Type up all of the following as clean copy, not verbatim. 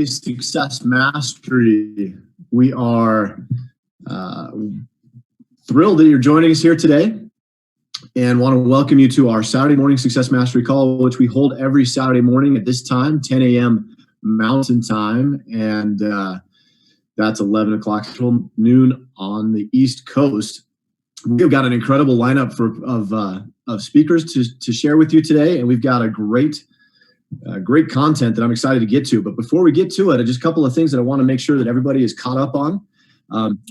Success Mastery. We are thrilled that you're joining us here today and want to welcome you to our Saturday morning Success Mastery call, which we hold every Saturday morning at this time, 10 a.m. Mountain Time, and that's 11 o'clock till noon on the East Coast. We've got an incredible lineup of speakers to share with you today, and we've got a great content that I'm excited to get to. But before we get to it, just a couple of things that I want to make sure that everybody is caught up on.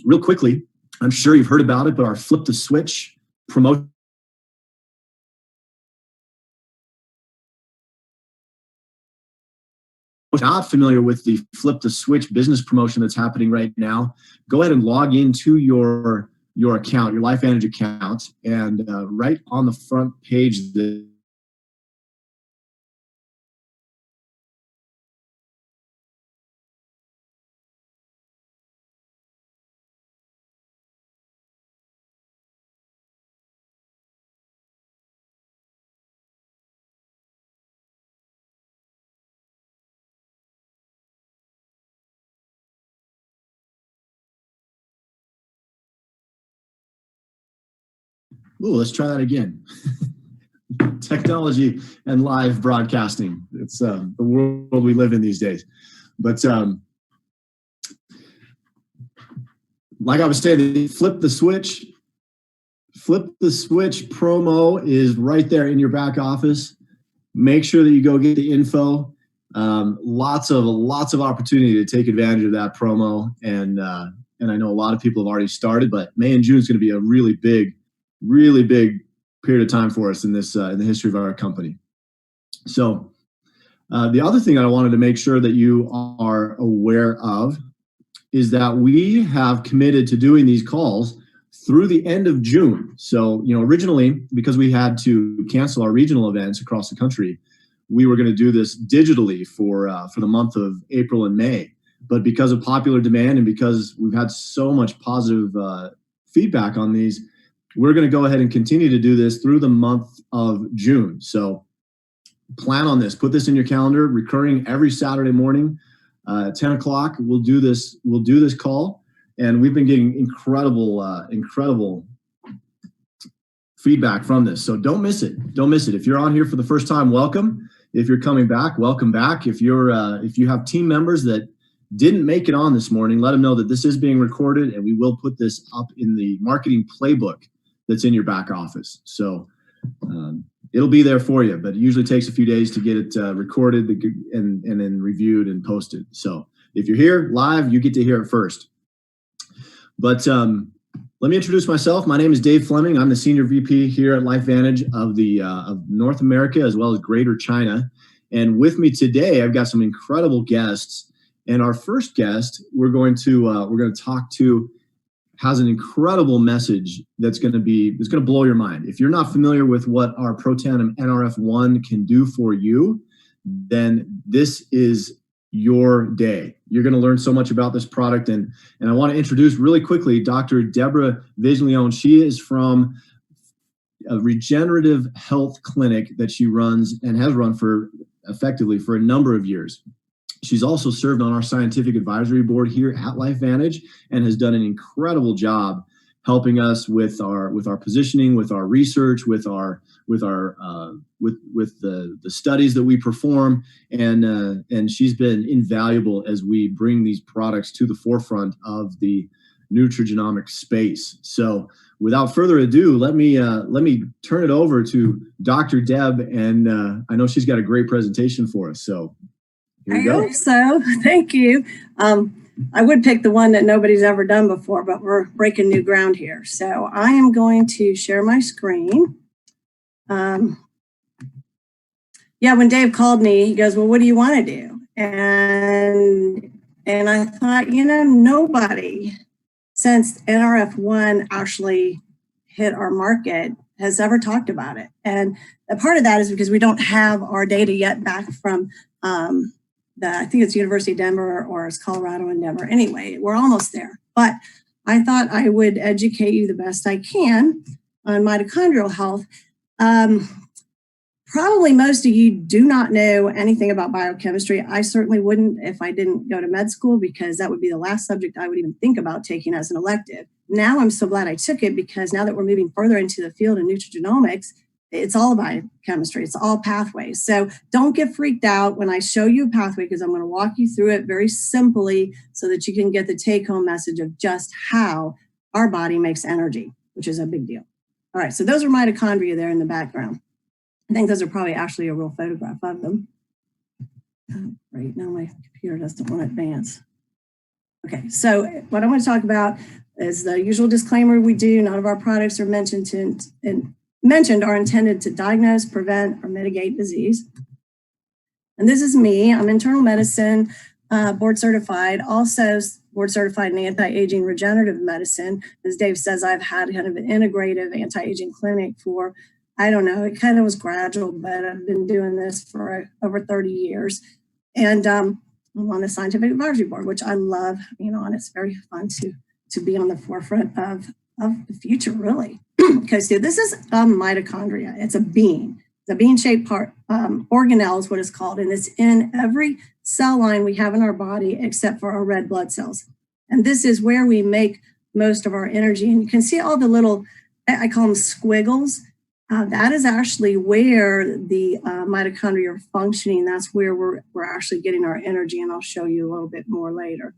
Real quickly, I'm sure you've heard about it, but our Flip the Switch promotion. If you're not familiar with the Flip the Switch business promotion that's happening right now, go ahead and log into your account, your LifeVantage account, and right on the front page, let's try that again. Technology and live broadcasting. It's the world we live in these days. But like I was saying, the Flip the Switch promo is right there in your back office. Make sure that you go get the info. Lots of opportunity to take advantage of that promo. And I know a lot of people have already started, but May and June is going to be a really big period of time for us in this in the history of our company. So the other thing that I wanted to make sure that you are aware of is that we have committed to doing these calls through the end of June. So, originally, because we had to cancel our regional events across the country, we were going to do this digitally for the month of April and May. But because of popular demand and because we've had so much positive feedback on these, we're going to go ahead and continue to do this through the month of June. So plan on this. Put this in your calendar, recurring every Saturday morning, 10 o'clock. We'll do this call, and we've been getting incredible feedback from this. So don't miss it. Don't miss it. If you're on here for the first time, welcome. If you're coming back, welcome back. If you have team members that didn't make it on this morning, let them know that this is being recorded, and we will put this up in the marketing playbook that's in your back office. So it'll be there for you, but it usually takes a few days to get it recorded and then reviewed and posted. So if you're here live, you get to hear it first. But let me introduce myself. My name is Dave Fleming. I'm the Senior VP here at LifeVantage of North America as well as Greater China. And with me today, I've got some incredible guests. And our first guest, we're going to talk to, has an incredible message that's going to blow your mind. If you're not familiar with what our Protandim Nrf1 can do for you, then this is your day. You're going to learn so much about this product. And I want to introduce really quickly Dr. Deborah Viglione. She is from a regenerative health clinic that she runs and has run effectively for a number of years. She's also served on our scientific advisory board here at LifeVantage and has done an incredible job helping us with our positioning, with our research, with the studies that we perform, and she's been invaluable as we bring these products to the forefront of the nutrigenomic space. So, without further ado, let me turn it over to Dr. Deb, and I know she's got a great presentation for us. So. I hope so. Thank you. I would pick the one that nobody's ever done before, but we're breaking new ground here. So I am going to share my screen. When Dave called me, he goes, well, what do you want to do? And I thought, nobody since Nrf1 actually hit our market has ever talked about it. And a part of that is because we don't have our data yet back from I think it's University of Denver or it's Colorado and Denver. Anyway, we're almost there. But I thought I would educate you the best I can on mitochondrial health. Probably most of you do not know anything about biochemistry. I certainly wouldn't if I didn't go to med school, because that would be the last subject I would even think about taking as an elective. Now I'm so glad I took it, because now that we're moving further into the field of nutrigenomics, it's all biochemistry. It's all pathways. So don't get freaked out when I show you a pathway, because I'm going to walk you through it very simply so that you can get the take-home message of just how our body makes energy, which is a big deal. All right, so those are mitochondria there in the background. I think those are probably actually a real photograph of them. Right now my computer doesn't want to advance. Okay, so what I want to talk about is the usual disclaimer we do. None of our products are mentioned are intended to diagnose, prevent, or mitigate disease. And this is me. I'm internal medicine, board certified, also board certified in anti-aging regenerative medicine. As Dave says, I've had kind of an integrative anti-aging clinic for, I don't know, it kind of was gradual, but I've been doing this for over 30 years. And I'm on the scientific advisory board, which I love being on. It's very fun to be on the forefront of the future, really. Because this is mitochondria. It's a bean. The bean-shaped part, organelle is what it's called, and it's in every cell line we have in our body except for our red blood cells. And this is where we make most of our energy. And you can see all the little, I call them squiggles. That is actually where the mitochondria are functioning. That's where we're actually getting our energy, and I'll show you a little bit more later.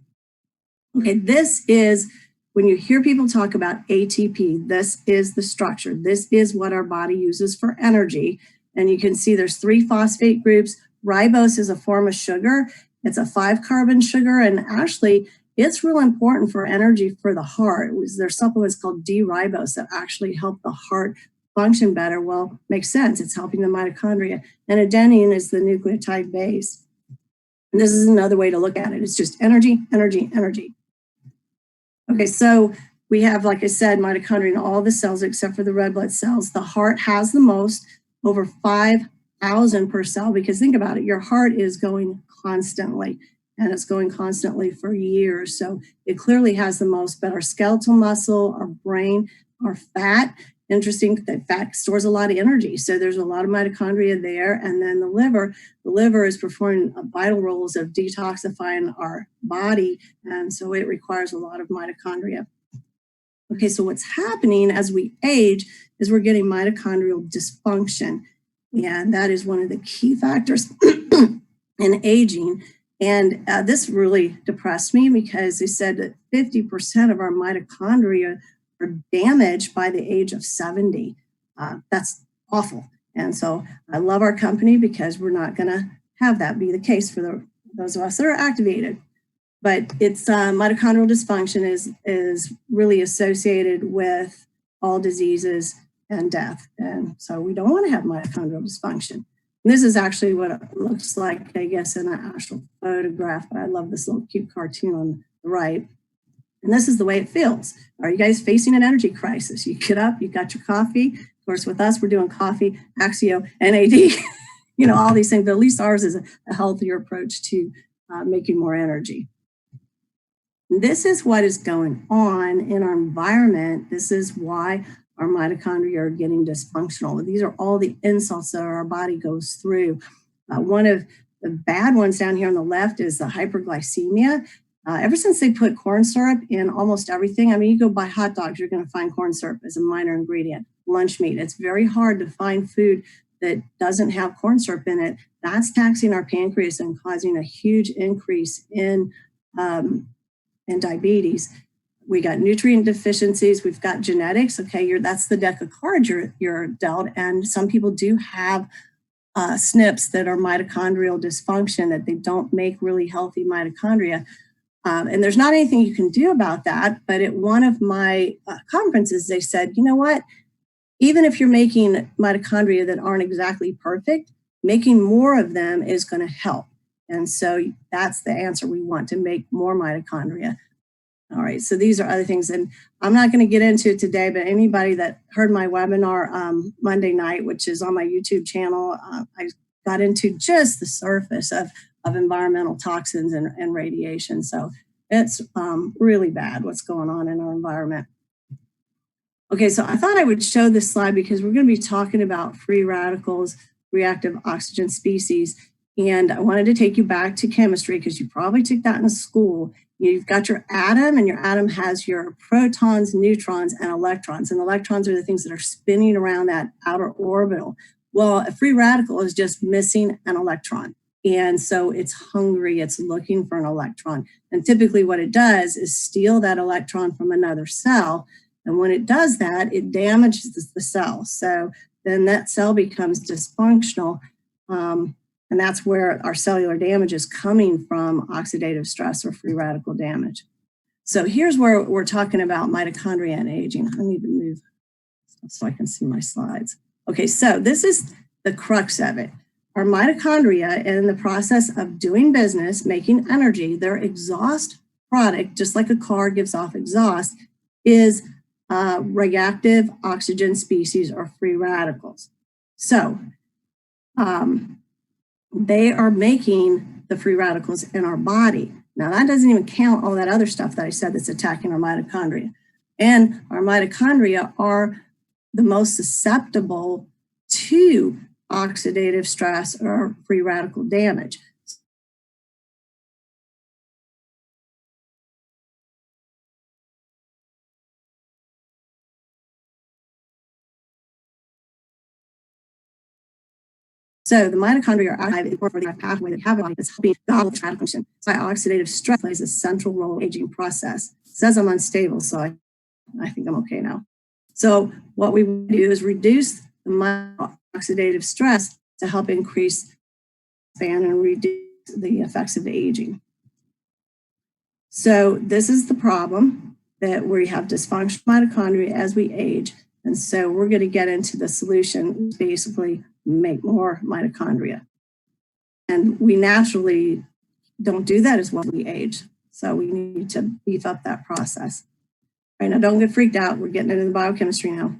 Okay, this is, when you hear people talk about ATP, this is the structure. This is what our body uses for energy. And you can see there's 3 phosphate groups. Ribose is a form of sugar. It's a 5-carbon sugar, and actually it's real important for energy for the heart. There's supplements called D-ribose that actually help the heart function better. Well, makes sense. It's helping the mitochondria. And adenine is the nucleotide base. And this is another way to look at it. It's just energy, energy, energy. Okay, so we have, like I said, mitochondria in all the cells except for the red blood cells. The heart has the most, over 5,000 per cell, because think about it, your heart is going constantly, and it's going constantly for years. So it clearly has the most, but our skeletal muscle, our brain, our fat, interesting that fat stores a lot of energy. So there's a lot of mitochondria there. And then the liver is performing vital roles of detoxifying our body. And so it requires a lot of mitochondria. Okay, so what's happening as we age is we're getting mitochondrial dysfunction. And that is one of the key factors in aging. And this really depressed me, because they said that 50% of our mitochondria are damaged by the age of 70. That's awful. And so I love our company, because we're not going to have that be the case for those of us that are activated. But it's mitochondrial dysfunction is really associated with all diseases and death. And so we don't want to have mitochondrial dysfunction. And this is actually what it looks like, I guess, in an actual photograph. But I love this little cute cartoon on the right. And this is the way it feels. Are you guys facing an energy crisis? You get up, you got your coffee. Of course, with us, we're doing coffee, Axio, NAD, all these things. But at least ours is a healthier approach to making more energy. And this is what is going on in our environment. This is why our mitochondria are getting dysfunctional. These are all the insults that our body goes through. One of the bad ones down here on the left is the hyperglycemia. Ever since they put corn syrup in almost everything, I mean, you go buy hot dogs, you're going to find corn syrup as a minor ingredient. Lunch meat, it's very hard to find food that doesn't have corn syrup in it. That's taxing our pancreas and causing a huge increase in diabetes. We got nutrient deficiencies. We've got genetics. Okay, that's the deck of cards you're dealt. And some people do have SNPs that are mitochondrial dysfunction, that they don't make really healthy mitochondria. And there's not anything you can do about that. But at one of my conferences, they said, you know what? Even if you're making mitochondria that aren't exactly perfect, making more of them is going to help. And so that's the answer. We want to make more mitochondria. All right, so these are other things. And I'm not going to get into it today, but anybody that heard my webinar Monday night, which is on my YouTube channel, I got into just the surface of environmental toxins and radiation. So it's really bad what's going on in our environment. Okay, so I thought I would show this slide because we're going to be talking about free radicals reactive oxygen species. And I wanted to take you back to chemistry because you probably took that in school. You've got your atom, and your atom has your protons, neutrons, and electrons. And electrons are the things that are spinning around that outer orbital. Well, a free radical is just missing an electron. And so it's hungry, it's looking for an electron. And typically what it does is steal that electron from another cell. And when it does that, it damages the cell. So then that cell becomes dysfunctional. And that's where our cellular damage is coming from, oxidative stress or free radical damage. So here's where we're talking about mitochondria and aging. I need to move so I can see my slides. Okay, so this is the crux of it. Our mitochondria, in the process of doing business, making energy, their exhaust product, just like a car gives off exhaust, is reactive oxygen species or free radicals. So they are making the free radicals in our body. Now, that doesn't even count all that other stuff that I said that's attacking our mitochondria. And our mitochondria are the most susceptible to oxidative stress or free radical damage. So the mitochondria are active for the pathway that have that's helping gobble the radical function. So oxidative stress plays a central role in the aging process. It says I'm unstable, so I think I'm okay now. So what we do is reduce the oxidative stress to help increase span and reduce the effects of aging. So this is the problem, that we have dysfunctional mitochondria as we age. And so we're going to get into the solution, basically make more mitochondria. And we naturally don't do that as well as we age. So we need to beef up that process. All right, now don't get freaked out. We're getting into the biochemistry now.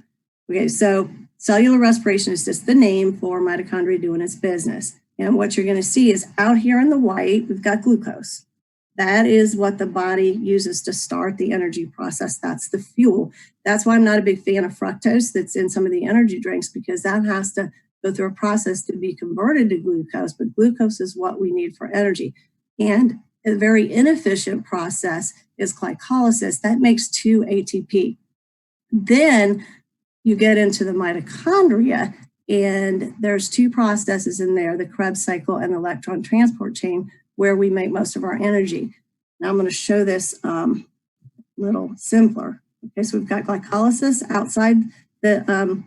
Okay, so cellular respiration is just the name for mitochondria doing its business. And what you're going to see is out here in the white, we've got glucose. That is what the body uses to start the energy process. That's the fuel. That's why I'm not a big fan of fructose that's in some of the energy drinks, because that has to go through a process to be converted to glucose. But glucose is what we need for energy. And a very inefficient process is glycolysis. That makes 2 ATP. Then you get into the mitochondria, and there's 2 processes in there, the Krebs cycle and electron transport chain, where we make most of our energy. Now I'm going to show this little simpler. Okay, so we've got glycolysis outside the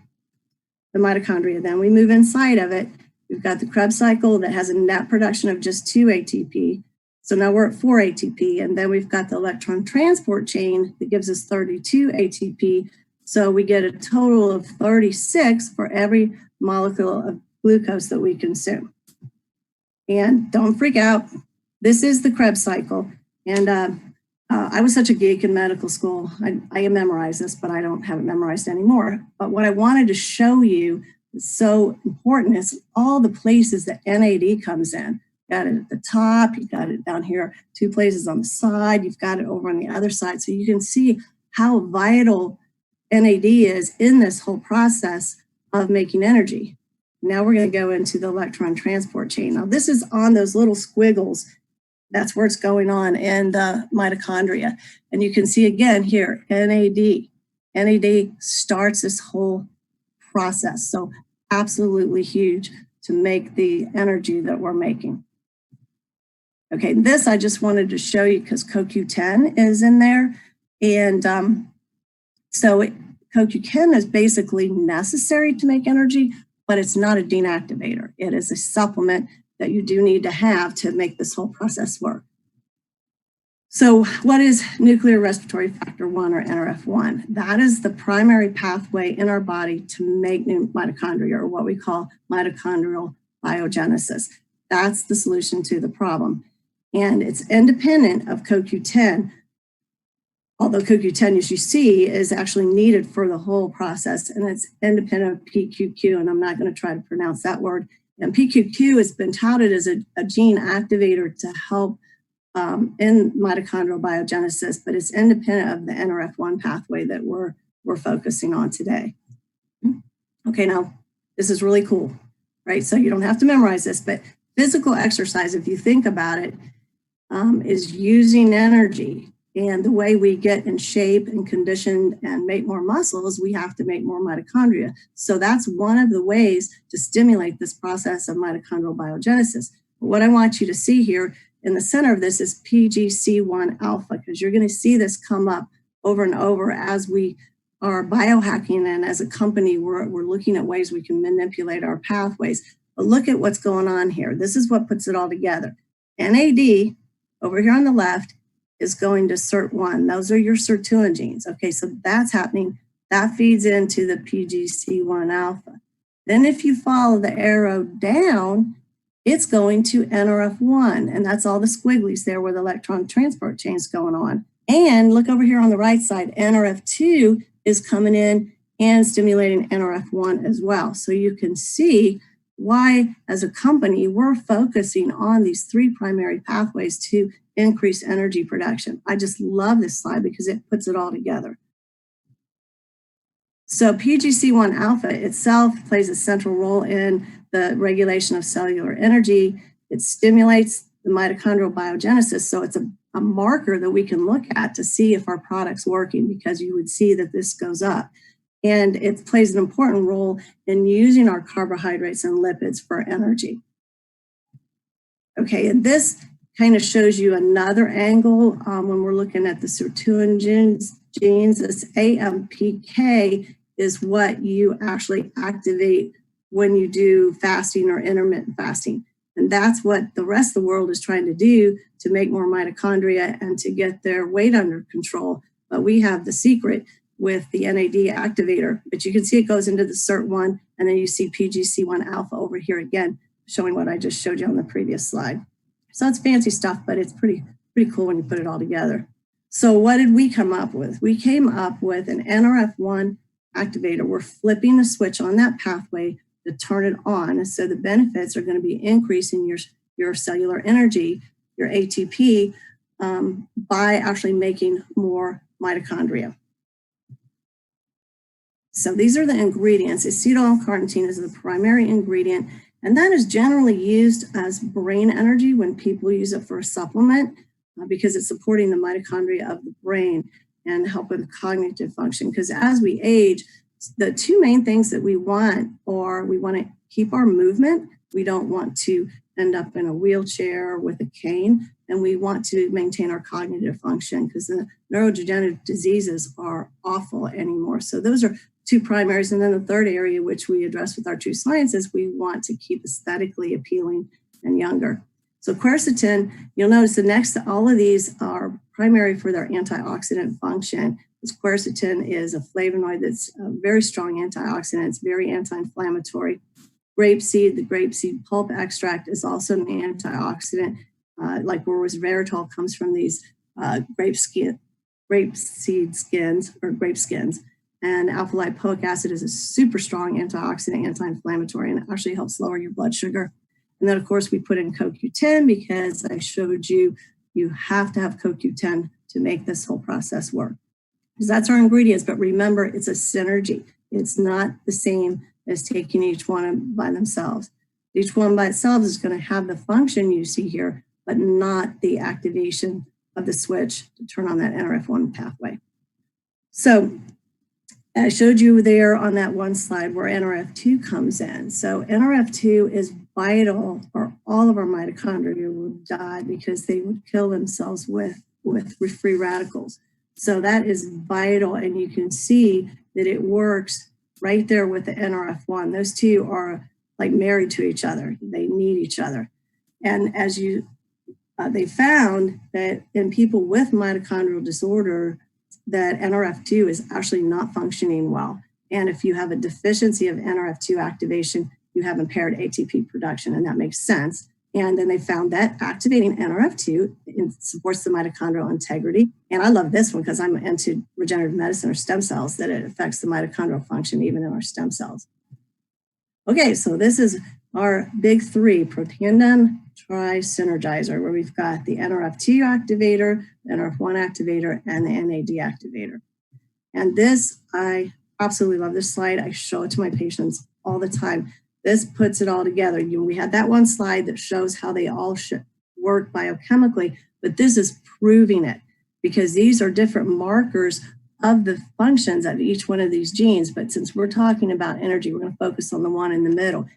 mitochondria. Then we move inside of it. We've got the Krebs cycle that has a net production of just 2 ATP. So now we're at 4 ATP. And then we've got the electron transport chain that gives us 32 ATP. So we get a total of 36 for every molecule of glucose that we consume. And don't freak out. This is the Krebs cycle. And I was such a geek in medical school. I memorized this, but I don't have it memorized anymore. But what I wanted to show you is so important is all the places that NAD comes in. You got it at the top, you got it down here, 2 places on the side, you've got it over on the other side. So you can see how vital NAD is in this whole process of making energy. Now we're going to go into the electron transport chain. Now this is on those little squiggles. That's where it's going on in the mitochondria. And you can see again here, NAD. NAD starts this whole process. So absolutely huge to make the energy that we're making. Okay, this I just wanted to show you because CoQ10 is in there. And so CoQ10 is basically necessary to make energy, but it's not a denactivator. It is a supplement that you do need to have to make this whole process work. So what is nuclear respiratory factor 1 or NRF1? That is the primary pathway in our body to make new mitochondria, or what we call mitochondrial biogenesis. That's the solution to the problem. And it's independent of CoQ10, although CoQ10, as you see, is actually needed for the whole process, and it's independent of PQQ, and I'm not going to try to pronounce that word. And PQQ has been touted as a gene activator to help in mitochondrial biogenesis, but it's independent of the NRF1 pathway that we're focusing on today. Okay, now this is really cool. right? So you don't have to memorize this, but physical exercise, if you think about it, is using energy. And the way we get in shape and conditioned and make more muscles, we have to make more mitochondria. So that's one of the ways to stimulate this process of mitochondrial biogenesis. But what I want you to see here in the center of this is PGC1 alpha, because you're going to see this come up over and over as we are biohacking, and as a company, we're looking at ways we can manipulate our pathways. But look at what's going on here. This is what puts it all together. NAD, over here on the left, is going to SIRT1. Those are your sirtuin genes. Okay, so that's happening. That feeds into the PGC1 alpha. Then if you follow the arrow down, it's going to Nrf1, and that's all the squigglies there where the electron transport chain's going on. And look over here on the right side, Nrf2 is coming in and stimulating Nrf1 as well. So you can see why, as a company, we're focusing on these three primary pathways to increase energy production. I just love this slide because it puts it all together. So PGC1 alpha itself plays a central role in the regulation of cellular energy. It stimulates the mitochondrial biogenesis. So it's a marker that we can look at to see if our product's working, because you would see that this goes up. And it plays an important role in using our carbohydrates and lipids for energy. Okay, and this kind of shows you another angle when we're looking at the sirtuin genes. This AMPK is what you actually activate when you do fasting or intermittent fasting. And that's what the rest of the world is trying to do to make more mitochondria and to get their weight under control. But we have the secret with the NAD activator. But you can see it goes into the SIRT1, and then you see PGC1 alpha over here again, showing what I just showed you on the previous slide. So it's fancy stuff, but it's pretty cool when you put it all together. So what did we come up with? We came up with an Nrf1 activator. We're flipping the switch on that pathway to turn it on. And so the benefits are going to be increasing your cellular energy, your ATP, by actually making more mitochondria. So these are the ingredients. Acetyl-L-carnitine is the primary ingredient, and that is generally used as brain energy when people use it for a supplement because it's supporting the mitochondria of the brain and help with cognitive function. Because as we age, the two main things that we want are we want to keep our movement. We don't want to end up in a wheelchair with a cane, and we want to maintain our cognitive function because the neurodegenerative diseases are awful anymore. So those are two primaries. And then the third area, which we address with our True Science, is we want to keep aesthetically appealing and younger. So quercetin, you'll notice the next to all of these are primary for their antioxidant function. This quercetin is a flavonoid that's a very strong antioxidant. It's very anti-inflammatory. Grapeseed, the grapeseed pulp extract is also an antioxidant, like where resveratrol comes from these grapeseed skins or grape skins. And alpha lipoic acid is a super strong antioxidant, anti-inflammatory, and it actually helps lower your blood sugar. And then, of course, we put in CoQ10 because I showed you have to have CoQ10 to make this whole process work. Because that's our ingredients, but remember, it's a synergy. It's not the same as taking each one by themselves. Each one by itself is going to have the function you see here, but not the activation of the switch to turn on that Nrf1 pathway. So I showed you there on that one slide where Nrf2 comes in. So Nrf2 is vital, or all of our mitochondria would die because they would kill themselves with free radicals. So that is vital, and you can see that it works right there with the Nrf1. Those two are like married to each other. They need each other. And as they found that in people with mitochondrial disorder, that Nrf2 is actually not functioning well. And if you have a deficiency of Nrf2 activation, you have impaired ATP production, and that makes sense. And then they found that activating Nrf2 supports the mitochondrial integrity. And I love this one because I'm into regenerative medicine or stem cells, that it affects the mitochondrial function even in our stem cells. Okay, so this is our big three, Protandim Tri-Synergizer, where we've got the Nrf2 activator, the Nrf1 activator, and the NAD activator. And this, I absolutely love this slide. I show it to my patients all the time. This puts it all together. We had that one slide that shows how they all should work biochemically, but this is proving it, because these are different markers of the functions of each one of these genes. But since we're talking about energy, we're going to focus on the one in the middle.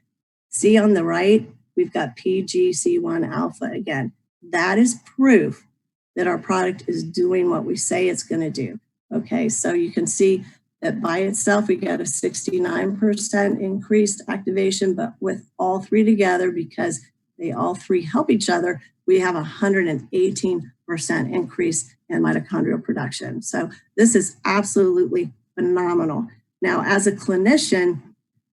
See on the right, we've got PGC1 alpha again. That is proof that our product is doing what we say it's going to do. Okay, so you can see that by itself, we get a 69% increased activation, but with all three together, because they all three help each other, we have 118% increase in mitochondrial production. So this is absolutely phenomenal. Now, as a clinician,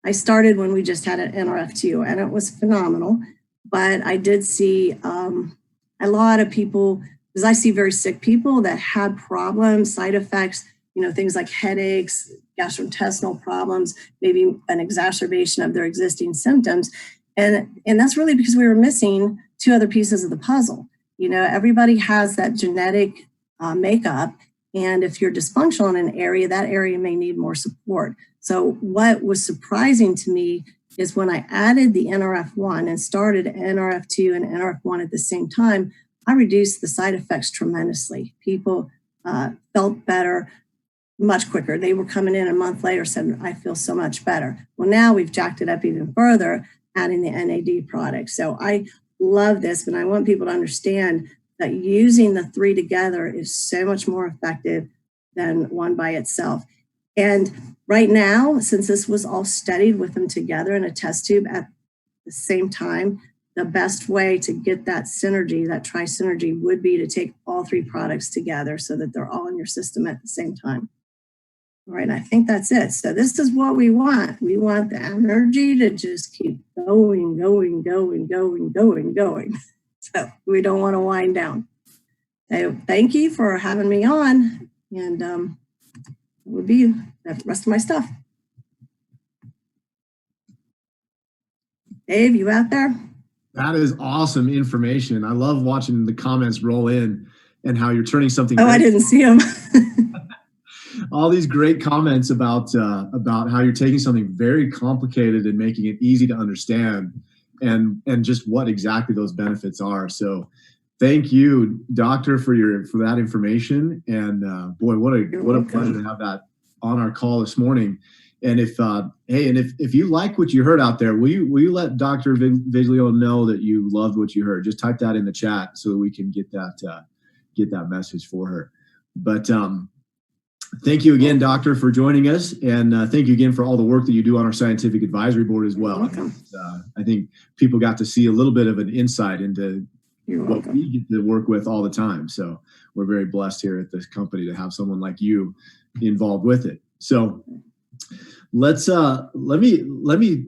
I started when we just had an Nrf2, and it was phenomenal, but I did see a lot of people, because I see very sick people that had problems, side effects, things like headaches, gastrointestinal problems, maybe an exacerbation of their existing symptoms. And that's really because we were missing two other pieces of the puzzle. Everybody has that genetic makeup. And if you're dysfunctional in an area, that area may need more support. So what was surprising to me is when I added the Nrf1 and started Nrf2 and Nrf1 at the same time, I reduced the side effects tremendously. People felt better much quicker. They were coming in a month later, said, I feel so much better. Well, now we've jacked it up even further, adding the NAD product. So I love this, and I want people to understand that using the three together is so much more effective than one by itself. And right now, since this was all studied with them together in a test tube at the same time, the best way to get that synergy, that tri-synergy, would be to take all three products together so that they're all in your system at the same time. All right, I think that's it. So this is what we want. We want the energy to just keep going. So we don't want to wind down. So thank you for having me on, and that would be the rest of my stuff. Dave, you out there? That is awesome information. I love watching the comments roll in and how you're turning something. Oh, I didn't see them. All these great comments about how you're taking something very complicated and making it easy to understand, and just what exactly those benefits are. So thank you, doctor, for that information. And boy, what a pleasure to have that on our call this morning. And if you like what you heard out there, will you let Dr. Viglio know that you loved what you heard? Just type that in the chat so that we can get that message for her. But thank you again, doctor, for joining us, and thank you again for all the work that you do on our scientific advisory board as well. I think people got to see a little bit of an insight into what we get to work with all the time. So we're very blessed here at this company to have someone like you involved with it. So let me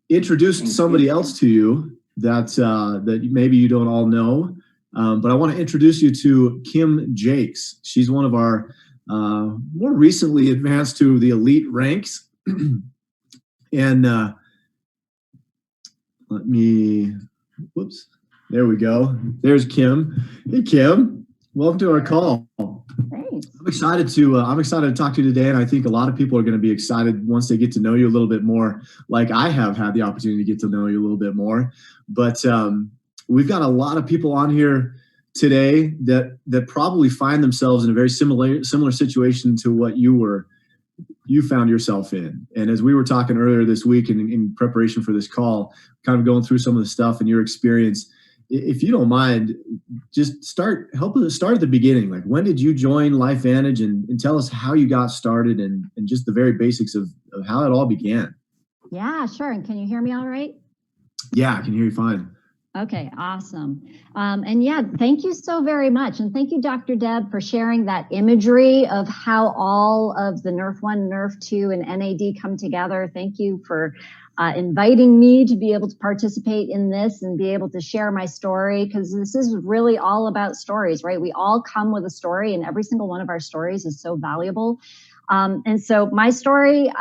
introduce somebody else to you that maybe you don't all know, but I want to introduce you to Kim Jakes. She's one of our more recently advanced to the elite ranks. And there we go. There's Kim. Hey, Kim, welcome to our call. Thanks. I'm excited to talk to you today, and I think a lot of people are going to be excited once they get to know you a little bit more, like I have had the opportunity to get to know you a little bit more. But we've got a lot of people on here today that probably find themselves in a very similar situation to what you found yourself in. And as we were talking earlier this week in preparation for this call, kind of going through some of the stuff and your experience, if you don't mind, just help us start at the beginning. Like, when did you join LifeVantage, and tell us how you got started and just the very basics of how it all began. Yeah, sure. And can you hear me all right? Yeah, I can hear you fine. Okay, awesome. And yeah, thank you so very much. And thank you, Dr. Deb, for sharing that imagery of how all of the Nrf1, Nrf2, and NAD come together. Thank you for inviting me to be able to participate in this and be able to share my story, because this is really all about stories, right? We all come with a story, and every single one of our stories is so valuable. And so my story,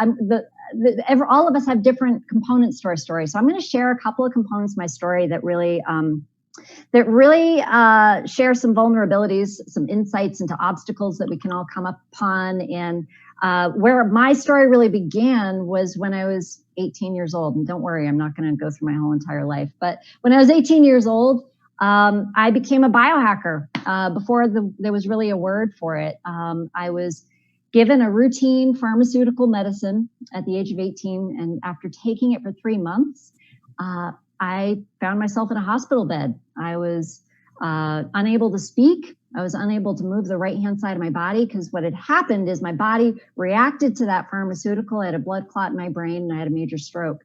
all of us have different components to our story. So I'm going to share a couple of components of my story that really that really share some vulnerabilities, some insights into obstacles that we can all come upon. And where my story really began was when I was 18 years old. And don't worry, I'm not going to go through my whole entire life. But when I was 18 years old, I became a biohacker before there was really a word for it. I was given a routine pharmaceutical medicine at the age of 18. And after taking it for 3 months, I found myself in a hospital bed. I was unable to speak. I was unable to move the right-hand side of my body because what had happened is my body reacted to that pharmaceutical. I had a blood clot in my brain and I had a major stroke.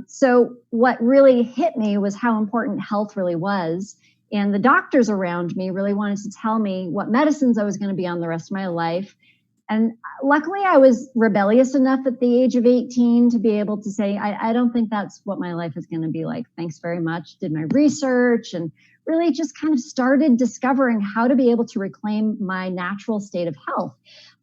So what really hit me was how important health really was. And the doctors around me really wanted to tell me what medicines I was going to be on the rest of my life. And luckily, I was rebellious enough at the age of 18 to be able to say, I don't think that's what my life is going to be like. Thanks very much. Did my research and really just kind of started discovering how to be able to reclaim my natural state of health.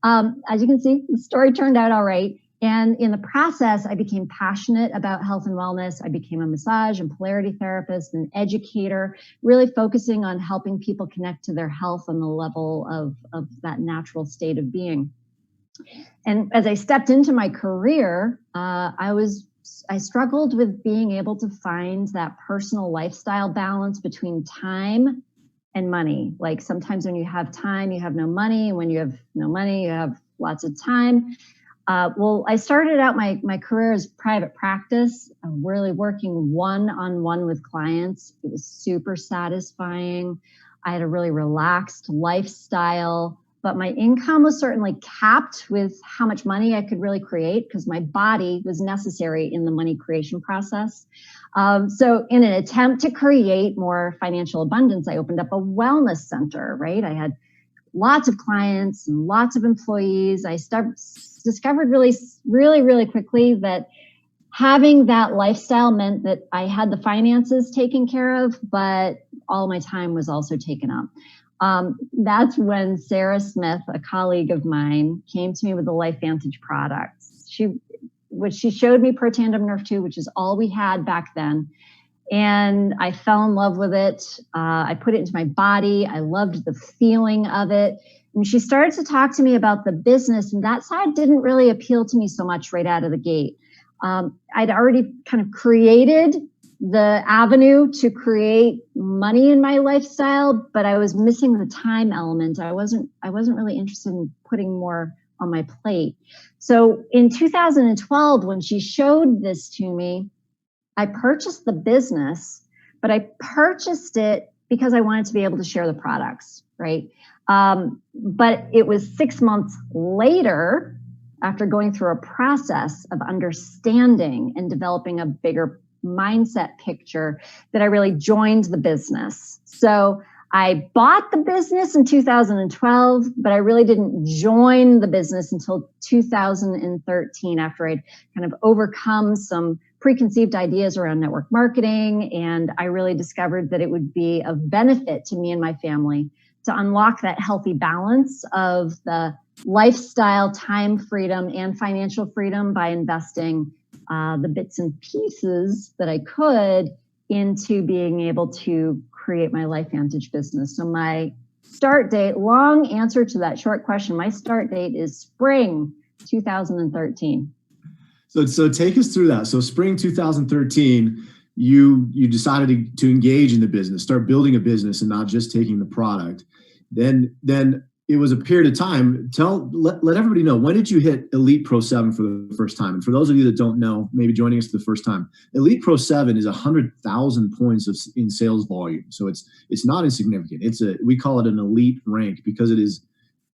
As you can see, the story turned out all right. And in the process, I became passionate about health and wellness. I became a massage and polarity therapist and educator, really focusing on helping people connect to their health on the level of that natural state of being. And as I stepped into my career, I struggled with being able to find that personal lifestyle balance between time and money. Like sometimes when you have time, you have no money. And when you have no money, you have lots of time. Well, I started out my career as private practice, really working one-on-one with clients. It was super satisfying. I had a really relaxed lifestyle, but my income was certainly capped with how much money I could really create because my body was necessary in the money creation process. So in an attempt to create more financial abundance, I opened up a wellness center, right? I had lots of clients and lots of employees. I discovered really quickly that having that lifestyle meant that I had the finances taken care of, but all my time was also taken up. That's when Sarah Smith, a colleague of mine, came to me with the LifeVantage products. She showed me Protandim Nrf2, which is all we had back then. And I fell in love with it. I put it into my body. I loved the feeling of it. And she started to talk to me about the business, and that side didn't really appeal to me so much right out of the gate. I'd already kind of created the avenue to create money in my lifestyle, but I was missing the time element. I wasn't really interested in putting more on my plate. So in 2012, when she showed this to me, I purchased the business, but I purchased it because I wanted to be able to share the products, right? But it was 6 months later, after going through a process of understanding and developing a bigger mindset picture, that I really joined the business. So I bought the business in 2012, but I really didn't join the business until 2013, after I'd kind of overcome some preconceived ideas around network marketing. And I really discovered that it would be of benefit to me and my family to unlock that healthy balance of the lifestyle, time freedom, and financial freedom by investing the bits and pieces that I could into being able to create my LifeVantage business. So my start date, long answer to that short question, my start date is spring 2013. So take us through that. So spring 2013, you decided to engage in the business, start building a business and not just taking the product. Then it was a period of time. Let everybody know, when did you hit Elite Pro 7 for the first time? And for those of you that don't know, maybe joining us for the first time, Elite Pro 7 is 100,000 points in sales volume. So it's not insignificant. We call it an elite rank because it is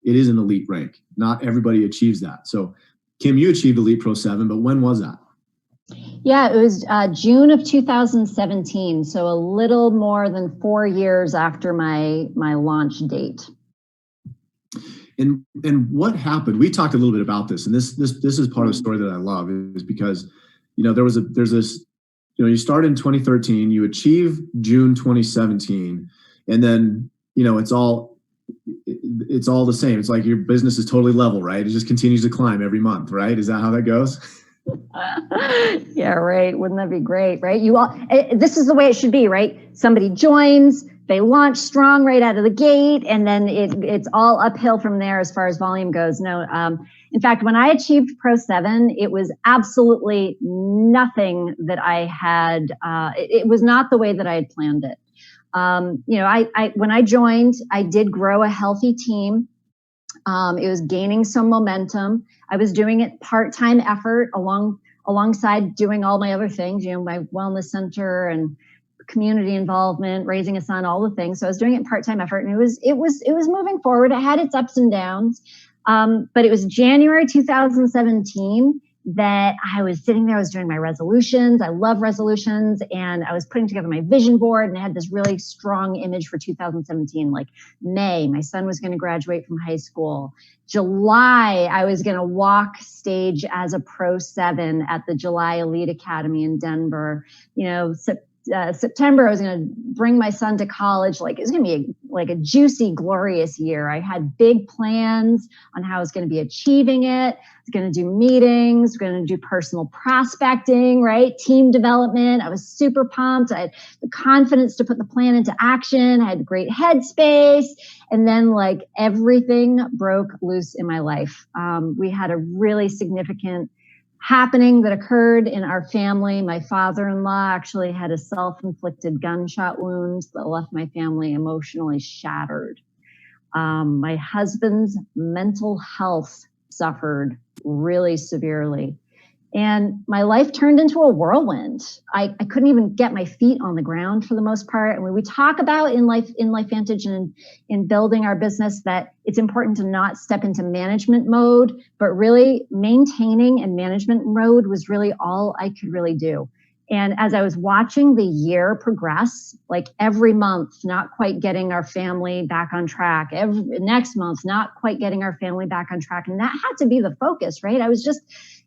an elite rank. Not everybody achieves that. So Kim, you achieved Elite Pro 7, but when was that? Yeah, it was June of 2017. So a little more than 4 years after my launch date. And what happened? We talked a little bit about this, and this is part of the story that I love, is because, there's this, you started in 2013, you achieve June 2017, and then, it's all the same. It's like your business is totally level, right? It just continues to climb every month, right? Is that how that goes? Yeah, right. Wouldn't that be great, right? This is the way it should be, right? Somebody joins, they launch strong right out of the gate, and then it's all uphill from there as far as volume goes. No, in fact, when I achieved Pro 7, it was absolutely nothing that I had, it was not the way that I had planned it. When I joined, I did grow a healthy team. It was gaining some momentum. I was doing it part-time effort alongside doing all my other things, my wellness center and community involvement, raising a son, all the things. So I was doing it part-time effort, and it was moving forward. It had its ups and downs. But it was January 2017 that I was sitting there, I was doing my resolutions. I love resolutions. And I was putting together my vision board, and I had this really strong image for 2017, like May, my son was going to graduate from high school. July, I was going to walk stage as a Pro 7 at the July Elite Academy in Denver. September, I was going to bring my son to college. Like, it's going to be a juicy, glorious year. I had big plans on how I was going to be achieving it. I was going to do meetings, going to do personal prospecting, right? Team development. I was super pumped. I had the confidence to put the plan into action. I had great headspace. And then everything broke loose in my life. We had a really significant happening that occurred in our family. My father-in-law actually had a self-inflicted gunshot wound that left my family emotionally shattered. My husband's mental health suffered really severely. And my life turned into a whirlwind. I couldn't even get my feet on the ground for the most part. And when we talk about in LifeVantage and in building our business, that it's important to not step into management mode, but really maintaining and management mode was really all I could really do. And as I was watching the year progress, every month, not quite getting our family back on track, next month, not quite getting our family back on track. And that had to be the focus, right?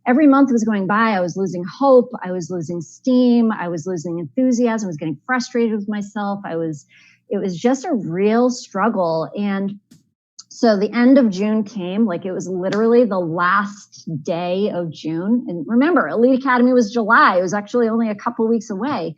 Every month was going by, I was losing hope, I was losing steam, I was losing enthusiasm, I was getting frustrated with myself. It was just a real struggle. And so the end of June came, it was literally the last day of June. And remember, Elite Academy was July. It was actually only a couple of weeks away.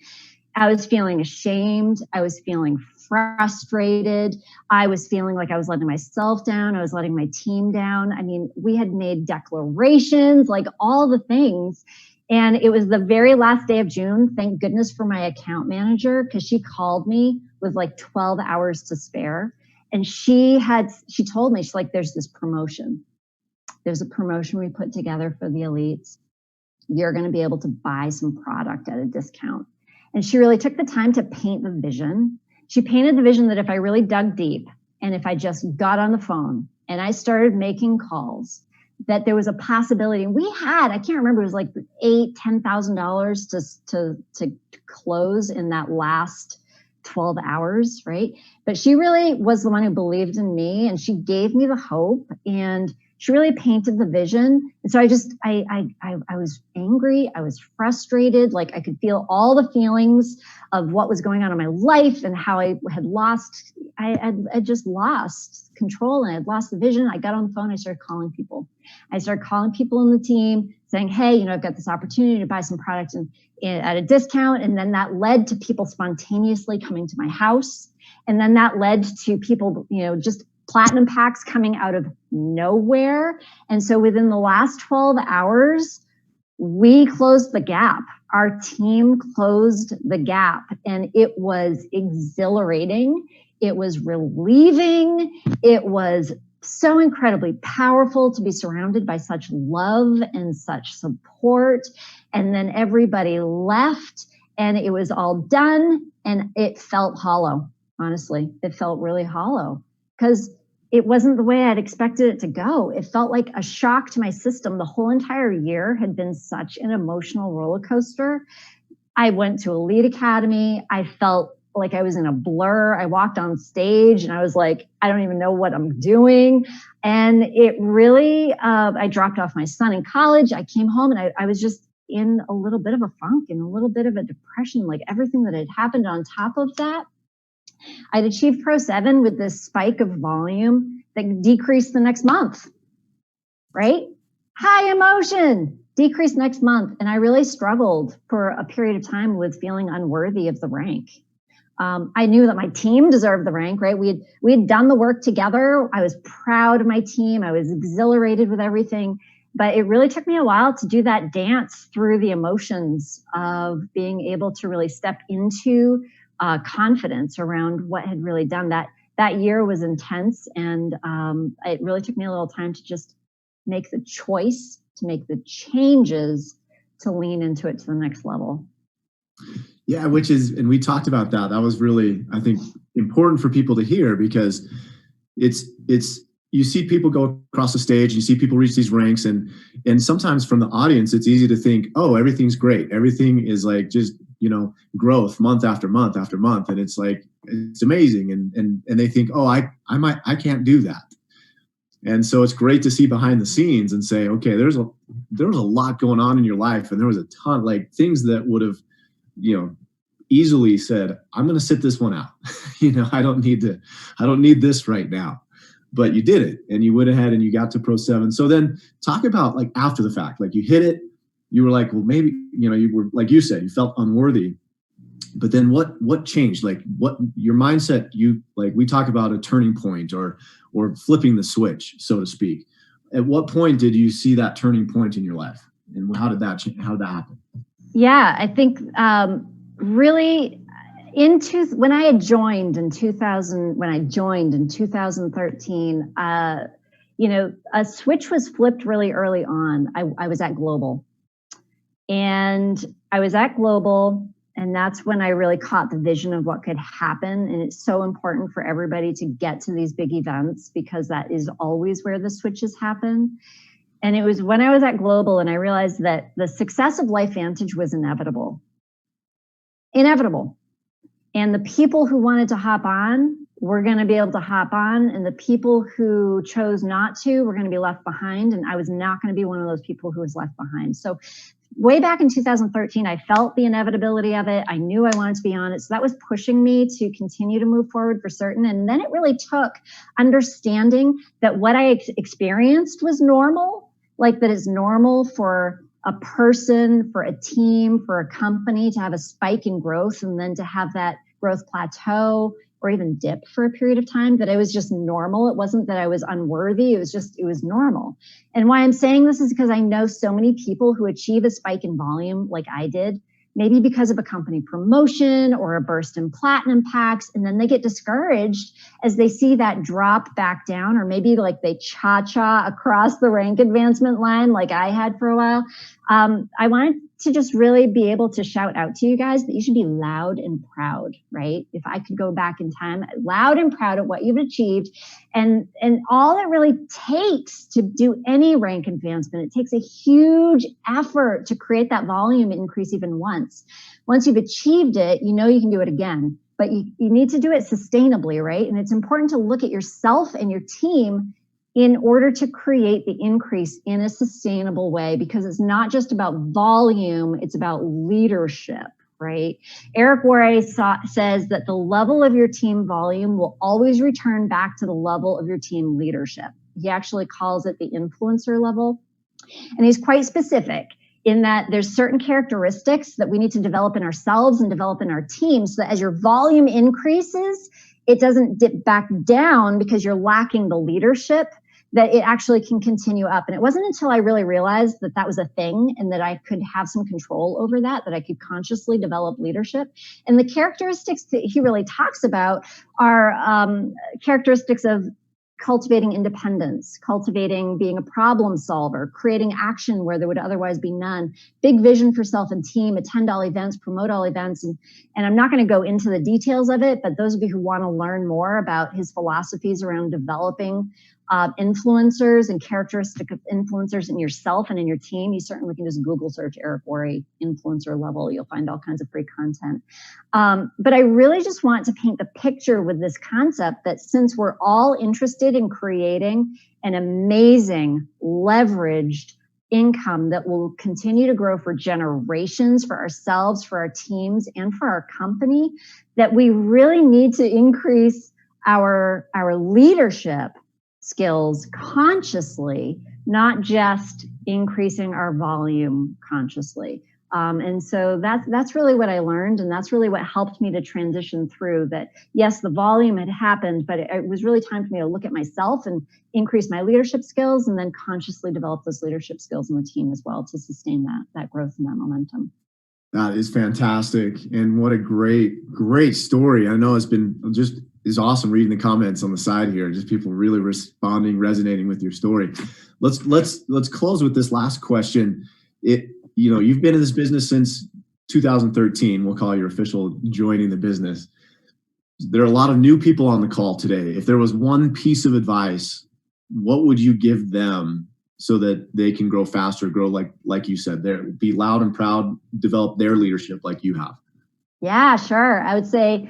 I was feeling ashamed. I was feeling frustrated. I was feeling like I was letting myself down. I was letting my team down. I mean, we had made declarations, all the things. And it was the very last day of June. Thank goodness for my account manager, because she called me with 12 hours to spare. And she told me, she's like, there's this promotion. There's a promotion we put together for the elites. You're going to be able to buy some product at a discount. And she really took the time to paint the vision. She painted the vision that if I really dug deep and if I just got on the phone and I started making calls, that there was a possibility. And we had, I can't remember, it was $8,000, $10,000 to close in that last 12 hours, right? But she really was the one who believed in me, and she gave me the hope, and she really painted the vision. And so I was angry. I was frustrated. I could feel all the feelings of what was going on in my life and how I had just lost control, and I had lost the vision. I got on the phone. I started calling people. I started calling people in the team saying, hey, I've got this opportunity to buy some product at a discount. And then that led to people spontaneously coming to my house. And then that led to people, just platinum packs coming out of nowhere. And so within the last 12 hours, we closed the gap. Our team closed the gap, and it was exhilarating. It was relieving. It was so incredibly powerful to be surrounded by such love and such support. And then everybody left, and it was all done, and it felt hollow. Honestly, it felt really hollow because it wasn't the way I'd expected it to go. It felt like a shock to my system. The whole entire year had been such an emotional roller coaster. I went to Elite Academy. I felt like I was in a blur. I walked on stage and I was like, I don't even know what I'm doing. And it really, I dropped off my son in college. I came home and I was just in a little bit of a funk and a little bit of a depression, like everything that had happened on top of that. I'd achieved Pro 7 with this spike of volume that decreased the next month, right? High emotion, decrease next month. And I really struggled for a period of time with feeling unworthy of the rank. I knew that my team deserved the rank, right? We had done the work together. I was proud of my team. I was exhilarated with everything, but it really took me a while to do that dance through the emotions of being able to really step into confidence around what had really done that. That year was intense, and it really took me a little time to just make the choice, to make the changes, to lean into it to the next level. Yeah, which is, and we talked about that. That was really, I think, important for people to hear, because it's you see people go across the stage, you see people reach these ranks, and sometimes from the audience, it's easy to think, oh, everything's great. Everything is like just, growth month after month after month. And it's like, it's amazing. And they think, oh, I can't do that. And so it's great to see behind the scenes and say, okay, there was a lot going on in your life, and there was a ton, like things that would have, easily said, I'm going to sit this one out. I don't need this right now. But you did it, and you went ahead and you got to Pro 7. So then talk about like after the fact, like you hit it, you were like, well, maybe, you were, like you said, you felt unworthy. But then what changed? Like what your mindset, like we talk about a turning point or flipping the switch, so to speak. At what point did you see that turning point in your life? And how did that happen? Yeah, I think really when I joined in 2013, a switch was flipped really early on. I was at Global, and that's when I really caught the vision of what could happen. And it's so important for everybody to get to these big events, because that is always where the switches happen. And it was when I was at Global and I realized that the success of LifeVantage was inevitable. And the people who wanted to hop on were going to be able to hop on, and the people who chose not to were going to be left behind. And I was not going to be one of those people who was left behind. So way back in 2013, I felt the inevitability of it. I knew I wanted to be on it. So that was pushing me to continue to move forward for certain. And then it really took understanding that what I experienced was normal, like that it's normal for a person, for a team, for a company to have a spike in growth and then to have that growth plateau or even dip for a period of time, that it was just normal. It wasn't that I was unworthy. It was normal. And why I'm saying this is because I know so many people who achieve a spike in volume like I did, maybe because of a company promotion or a burst in platinum packs, and then they get discouraged as they see that drop back down, or maybe like they cha-cha across the rank advancement line like I had for a while. I wanted to just really be able to shout out to you guys that you should be loud and proud, right? If I could go back in time, loud and proud at what you've achieved. And all it really takes to do any rank advancement, it takes a huge effort to create that volume increase even once. Once you've achieved it, you can do it again, but you need to do it sustainably, right? And it's important to look at yourself and your team in order to create the increase in a sustainable way, because it's not just about volume, it's about leadership, right? Eric Worre says that the level of your team volume will always return back to the level of your team leadership. He actually calls it the influencer level. And he's quite specific in that there's certain characteristics that we need to develop in ourselves and develop in our teams, so that as your volume increases, it doesn't dip back down because you're lacking the leadership, that it actually can continue up. And it wasn't until I really realized that that was a thing and that I could have some control over that I could consciously develop leadership. And the characteristics that he really talks about are characteristics of cultivating independence, cultivating being a problem solver, creating action where there would otherwise be none, big vision for self and team, attend all events, promote all events. And I'm not going to go into the details of it, but those of you who want to learn more about his philosophies around developing influencers and characteristic of influencers in yourself and in your team, you certainly can just Google search Eric Worre influencer level. You'll find all kinds of free content. But I really just want to paint the picture with this concept that since we're all interested in creating an amazing leveraged income that will continue to grow for generations, for ourselves, for our teams, and for our company, that we really need to increase our leadership skills consciously, not just increasing our volume consciously. And so that's really what I learned, and that's really what helped me to transition through that. Yes, the volume had happened, but it was really time for me to look at myself and increase my leadership skills, and then consciously develop those leadership skills in the team as well to sustain that growth and that momentum. That is fantastic. And what a great story. I know it's been just is awesome reading the comments on the side here. Just people really responding, resonating with your story. Let's close with this last question. You've been in this business since 2013. We'll call your official joining the business. There are a lot of new people on the call today. If there was one piece of advice, what would you give them so that they can grow faster, grow like you said, be loud and proud, develop their leadership like you have? Yeah, sure. I would say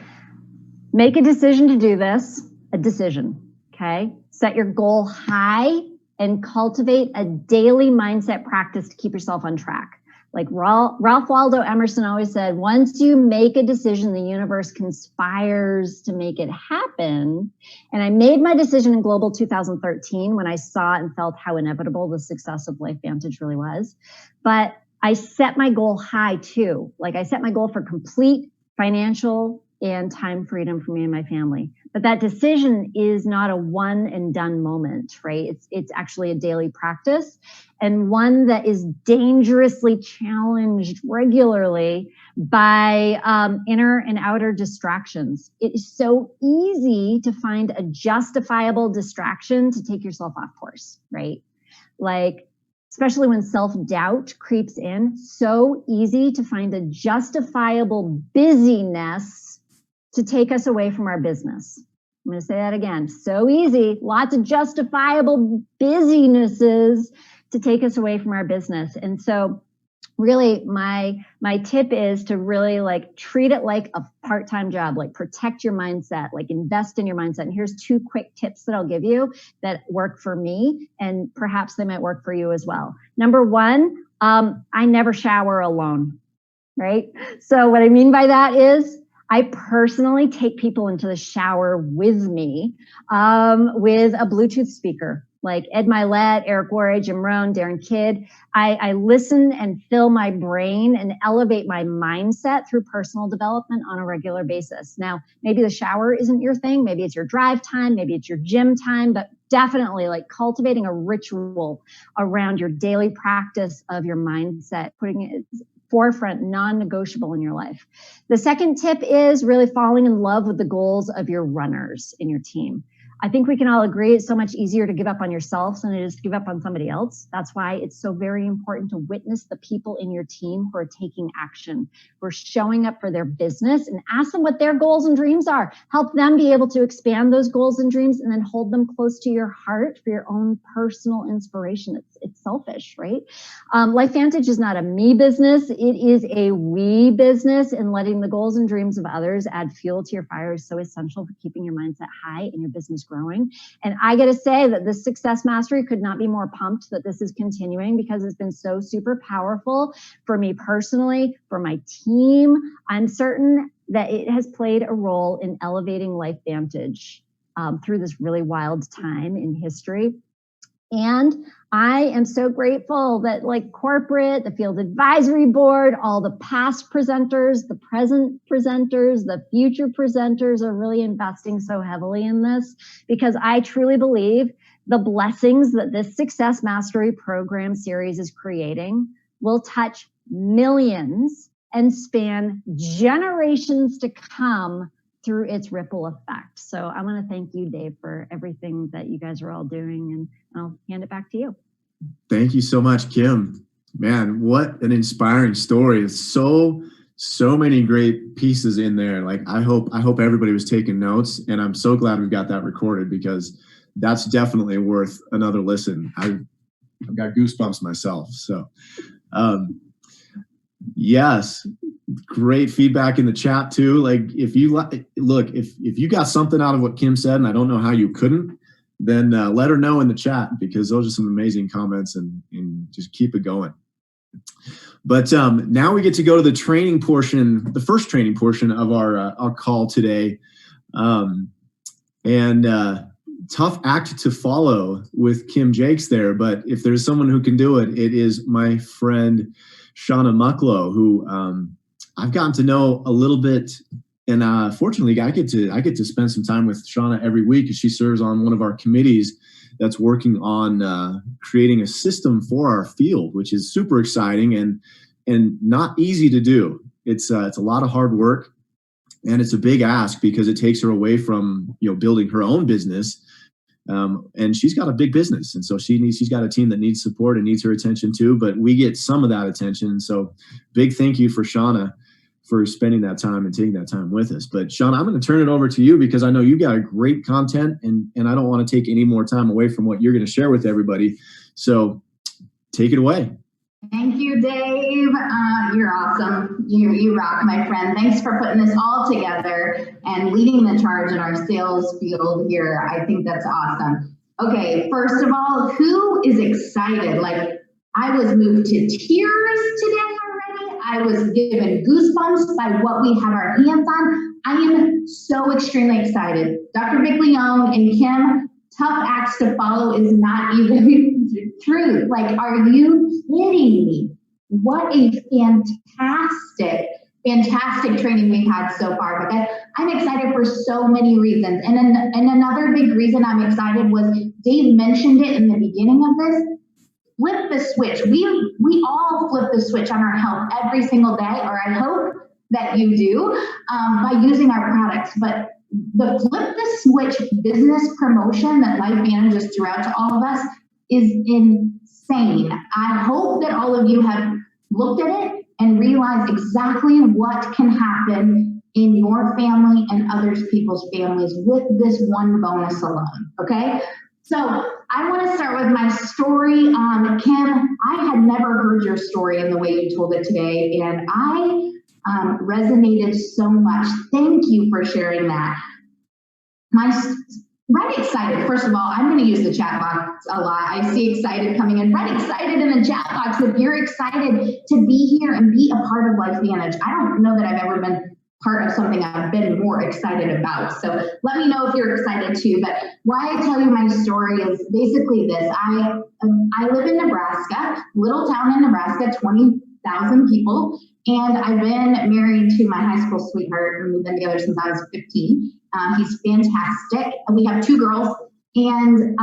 make a decision to do this, a decision, okay? Set your goal high and cultivate a daily mindset practice to keep yourself on track. Like Ralph Waldo Emerson always said, once you make a decision, the universe conspires to make it happen. And I made my decision in Global 2013 when I saw and felt how inevitable the success of LifeVantage really was. But I set my goal high too. Like I set my goal for complete financial and time freedom for me and my family. But that decision is not a one and done moment, right? It's actually a daily practice, and one that is dangerously challenged regularly by inner and outer distractions. It is so easy to find a justifiable distraction to take yourself off course, right? Like, especially when self-doubt creeps in, so easy to find a justifiable busyness to take us away from our business. I'm going to say that again. So easy, lots of justifiable busynesses to take us away from our business. And so really my tip is to really like treat it like a part-time job, like protect your mindset, like invest in your mindset. And here's 2 quick tips that I'll give you that work for me, and perhaps they might work for you as well. Number 1, I never shower alone, right? So what I mean by that is I personally take people into the shower with me with a Bluetooth speaker, like Ed Milet, Eric Warre, Jim Rohn, Darren Kidd. I listen and fill my brain and elevate my mindset through personal development on a regular basis. Now, maybe the shower isn't your thing. Maybe it's your drive time. Maybe it's your gym time, but definitely like cultivating a ritual around your daily practice of your mindset, putting it forefront, non-negotiable in your life. The second tip is really falling in love with the goals of your runners in your team. I think we can all agree it's so much easier to give up on yourself than it is to give up on somebody else. That's why it's so very important to witness the people in your team who are taking action, who are showing up for their business, and ask them what their goals and dreams are. Help them be able to expand those goals and dreams, and then hold them close to your heart for your own personal inspiration. It's selfish, right? LifeVantage is not a me business. It is a we business, and letting the goals and dreams of others add fuel to your fire is so essential for keeping your mindset high and your business growing. And I got to say that this Success Mastery could not be more pumped that this is continuing, because it's been so super powerful for me personally, for my team. I'm certain that it has played a role in elevating LifeVantage through this really wild time in history. And I am so grateful that like corporate, the field advisory board, all the past presenters, the present presenters, the future presenters are really investing so heavily in this, because I truly believe the blessings that this Success Mastery program series is creating will touch millions and span generations to come through its ripple effect. So I want to thank you, Dave, for everything that you guys are all doing, and I'll hand it back to you. Thank you so much, Kim. Man, what an inspiring story. It's so many great pieces in there. Like I hope everybody was taking notes, and I'm so glad we've got that recorded, because that's definitely worth another listen. I've got goosebumps myself. So yes, great feedback in the chat too. Like if you if you got something out of what Kim said, and I don't know how you couldn't, then let her know in the chat, because those are some amazing comments, and just keep it going. But now we get to go to the training portion, the first training portion of our call today. And tough act to follow with Kim Jakes there, but if there's someone who can do it, it is my friend Shauna Mucklow, who I've gotten to know a little bit, and fortunately, I get to spend some time with Shauna every week as she serves on one of our committees that's working on creating a system for our field, which is super exciting and not easy to do. It's a lot of hard work, and it's a big ask because it takes her away from building her own business. And she's got a big business, and so she's got a team that needs support and needs her attention too. But we get some of that attention. So big thank you for Shauna for spending that time and taking that time with us. But Shauna, I'm going to turn it over to you because I know you got a great content, and I don't want to take any more time away from what you're going to share with everybody. So take it away. Thank you, Dave. You're awesome. You rock, my friend. Thanks for putting this all together and leading the charge in our sales field here. I think that's awesome. Okay, first of all, who is excited? Like, I was moved to tears today already. I was given goosebumps by what we have our hands on. I am so extremely excited. Dr. Vic Leone and Kim, tough acts to follow is not even true. Like, are you kidding me? What a fantastic training we've had so far. But I'm excited for so many reasons. And another big reason I'm excited was Dave mentioned it in the beginning of this. Flip the switch. We all flip the switch on our health every single day, or I hope that you do, by using our products. But the flip the switch business promotion that LifeVantage just threw out to all of us is insane. I hope that all of you have looked at it and realized exactly what can happen in your family and other people's families with this one bonus alone, okay? So I want to start with my story. Kim, I had never heard your story in the way you told it today, and I resonated so much. Thank you for sharing that. Right excited. First of all, I'm going to use the chat box a lot. I see excited coming in. Right excited in the chat box. If you're excited to be here and be a part of LifeVantage, I don't know that I've ever been part of something I've been more excited about. So let me know if you're excited too. But why I tell you my story is basically this. I live in Nebraska, little town in Nebraska, 20,000 people. And I've been married to my high school sweetheart, and we've been together since I was 15. He's fantastic. We have 2 girls. And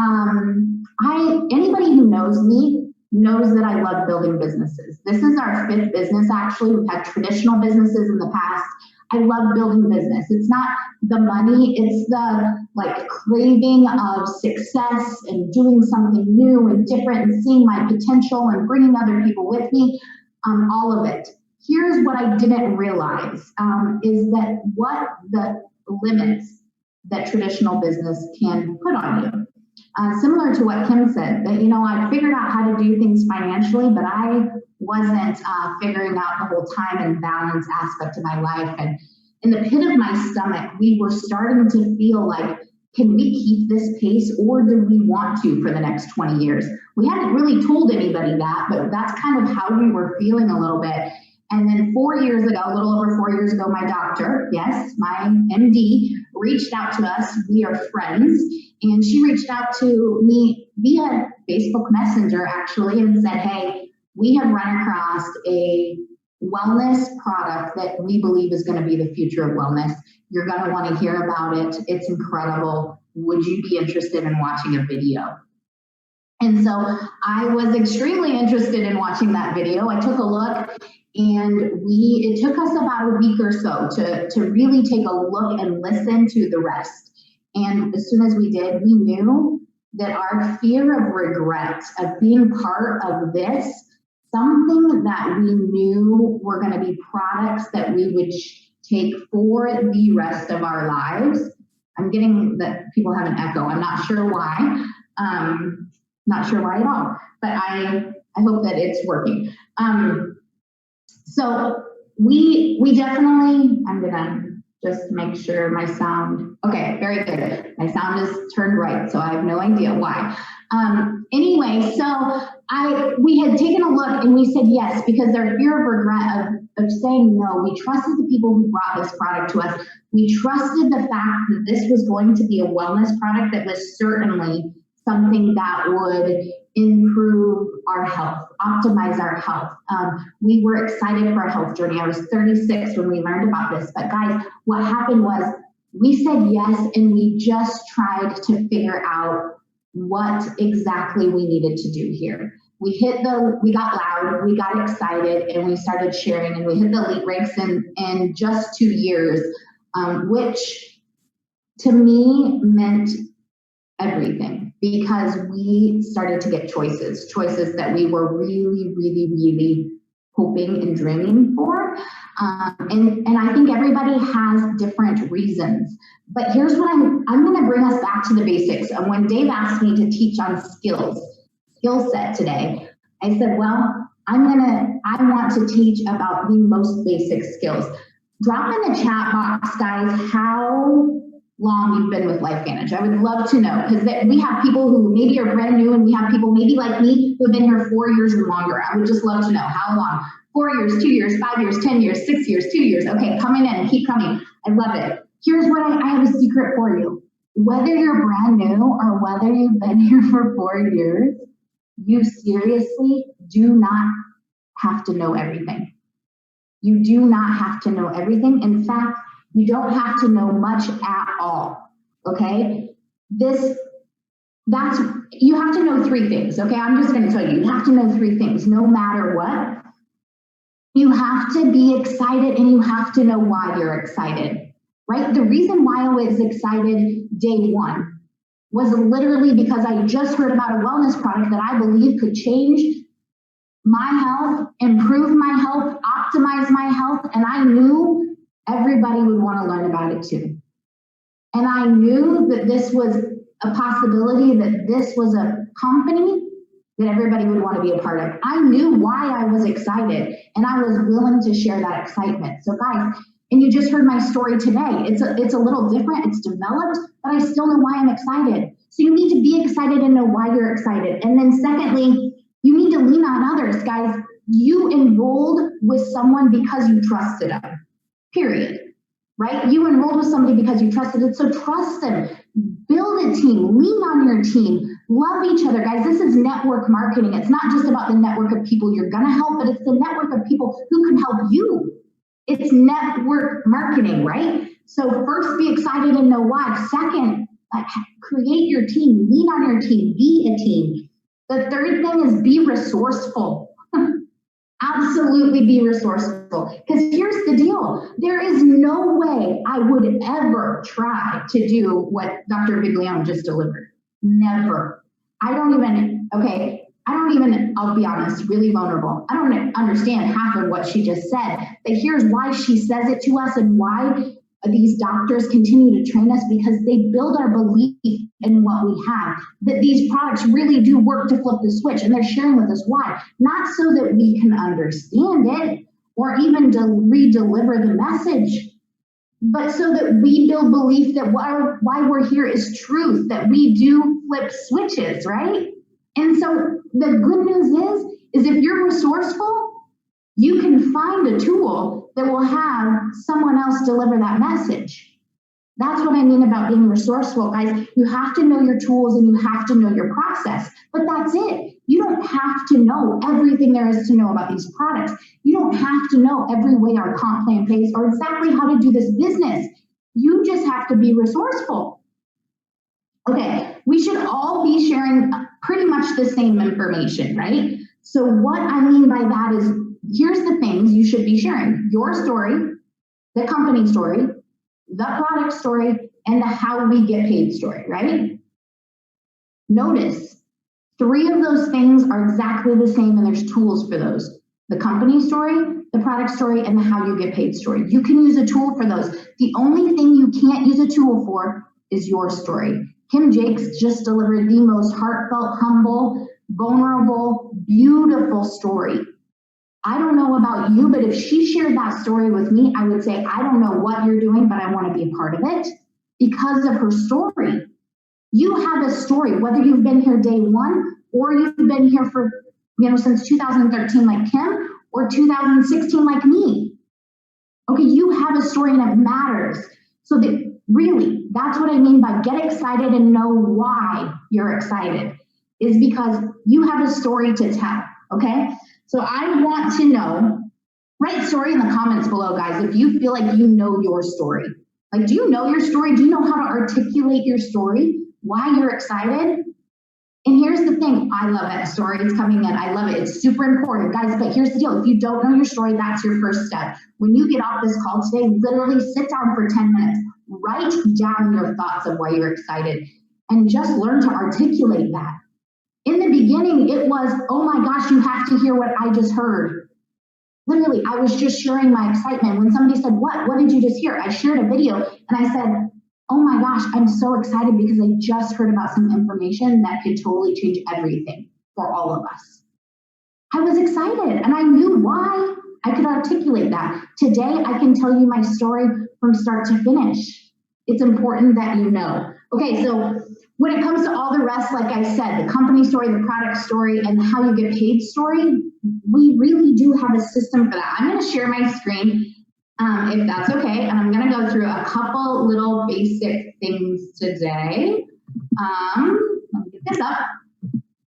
anybody who knows me knows that I love building businesses. This is our 5th business, actually. We've had traditional businesses in the past. I love building business. It's not the money, it's the craving of success and doing something new and different and seeing my potential and bringing other people with me, all of it. Here's what I didn't realize is that what the limits that traditional business can put on you. Similar to what Kim said, that, I figured out how to do things financially, but I wasn't figuring out the whole time and balance aspect of my life. And in the pit of my stomach, we were starting to feel like, can we keep this pace, or do we want to for the next 20 years? We hadn't really told anybody that, but that's kind of how we were feeling a little bit. And then 4 years ago, a little over 4 years ago, my doctor, yes, my MD, reached out to us. We are friends. And she reached out to me via Facebook Messenger, actually, and said, hey, we have run across a wellness product that we believe is going to be the future of wellness. You're going to want to hear about it. It's incredible. Would you be interested in watching a video? And so I was extremely interested in watching that video. I took a look, and it took us about a week or so to really take a look and listen to the rest. And as soon as we did, we knew that our fear of regret, of being part of this, something that we knew were going to be products that we would take for the rest of our lives. I'm getting that people have an echo. I'm not sure why. Not sure why at all, but I hope that it's working. So we definitely, I'm gonna just make sure my sound, okay, very good. My sound is turned right, so I have no idea why. Anyway, so we had taken a look and we said yes, because their fear of regret of of saying no. We trusted the people who brought this product to us. We trusted the fact that this was going to be a wellness product that was certainly something that would improve our health, optimize our health. We were excited for our health journey. I was 36 when we learned about this. But guys, what happened was we said yes, and we just tried to figure out what exactly we needed to do here. We got loud, we got excited, and we started sharing, and we hit the elite ranks in just 2 years, which to me meant everything, because we started to get choices that we were really, really, really hoping and dreaming for. And I think everybody has different reasons. But here's what I'm going to bring us back to the basics. When Dave asked me to teach on skill set today, I said, well, I want to teach about the most basic skills. Drop in the chat box, guys, how long you've been with LifeVantage. I would love to know, because we have people who maybe are brand new, and we have people maybe like me who have been here 4 years or longer. I would just love to know how long. 4 years, 2 years, 5 years, 10 years, 6 years, 2 years. Okay, coming in, keep coming. I love it. Here's what I have a secret for you. Whether you're brand new or whether you've been here for 4 years, you seriously do not have to know everything. You do not have to know everything. In fact, you don't have to know much at all. Okay? You have to know 3 things. Okay, I'm just going to tell you, you have to know 3 things no matter what. You have to be excited, and you have to know why you're excited, right? The reason why I was excited day one was literally because I just heard about a wellness product that I believe could change my health, improve my health, optimize my health, and I knew everybody would want to learn about it too. And I knew that this was a possibility, that this was a company that everybody would want to be a part of. I knew why I was excited, and I was willing to share that excitement. So guys, and you just heard my story today. It's a little different, it's developed, but I still know why I'm excited. So you need to be excited and know why you're excited. And then secondly, you need to lean on others, guys. You enrolled with someone because you trusted them, period, right? You enrolled with somebody because you trusted it, so trust them. Build a team, lean on your team, love each other, guys. This is network marketing. It's not just about the network of people you're gonna help, but it's the network of people who can help you. It's network marketing, right? So first, be excited and know why. Second, create your team, lean on your team, be a team. The third thing is be resourceful. Absolutely be resourceful. Because here's the deal. There is no way I would ever try to do what Dr. Viglione just delivered. Never. I'll be honest, really vulnerable. I don't understand half of what she just said, but here's why she says it to us and why these doctors continue to train us, because they build our belief in what we have, that these products really do work to flip the switch, and they're sharing with us why. Not so that we can understand it or even re-deliver the message, but so that we build belief that why we're here is truth, that we do flip switches, right? And so the good news is if you're resourceful, you can find a tool that will have someone else deliver that message. That's what I mean about being resourceful, guys. You have to know your tools and you have to know your process, but that's it. You don't have to know everything there is to know about these products. You don't have to know every way our comp plan pays or exactly how to do this business. You just have to be resourceful. Okay, we should all be sharing pretty much the same information, right? So what I mean by that is, here's the things you should be sharing: your story, the company story, the product story, and the how we get paid story, right? Notice 3 of those things are exactly the same, and there's tools for those: the company story, the product story, and the how you get paid story. You can use a tool for those. The only thing you can't use a tool for is your story. Kim Jakes just delivered the most heartfelt, humble, vulnerable, beautiful story. I don't know about you, but if she shared that story with me, I would say, I don't know what you're doing, but I want to be a part of it because of her story. You have a story, whether you've been here day one or you've been here for, since 2013 like Kim, or 2016 like me. Okay, you have a story and it matters. So that really, that's what I mean by get excited and know why you're excited, is because you have a story to tell, okay? So I want to know, write story in the comments below, guys, if you feel like you know your story. Like, do you know your story? Do you know how to articulate your story? Why you're excited? And here's the thing, I love it. Stories coming in, I love it. It's super important, guys, but here's the deal. If you don't know your story, that's your first step. When you get off this call today, literally sit down for 10 minutes, write down your thoughts of why you're excited, and just learn to articulate that. In the beginning, it was, oh my gosh, you have to hear what I just heard. Literally, I was just sharing my excitement. When somebody said, what did you just hear? I shared a video and I said, oh my gosh, I'm so excited because I just heard about some information that could totally change everything for all of us. I was excited and I knew why. I could articulate that. Today, I can tell you my story from start to finish. It's important that you know. Okay, so when it comes to all the rest, like I said, the company story, the product story, and how you get paid story, we really do have a system for that. I'm going to share my screen if that's okay, and I'm going to go through a couple little basic things today. Let me get this up.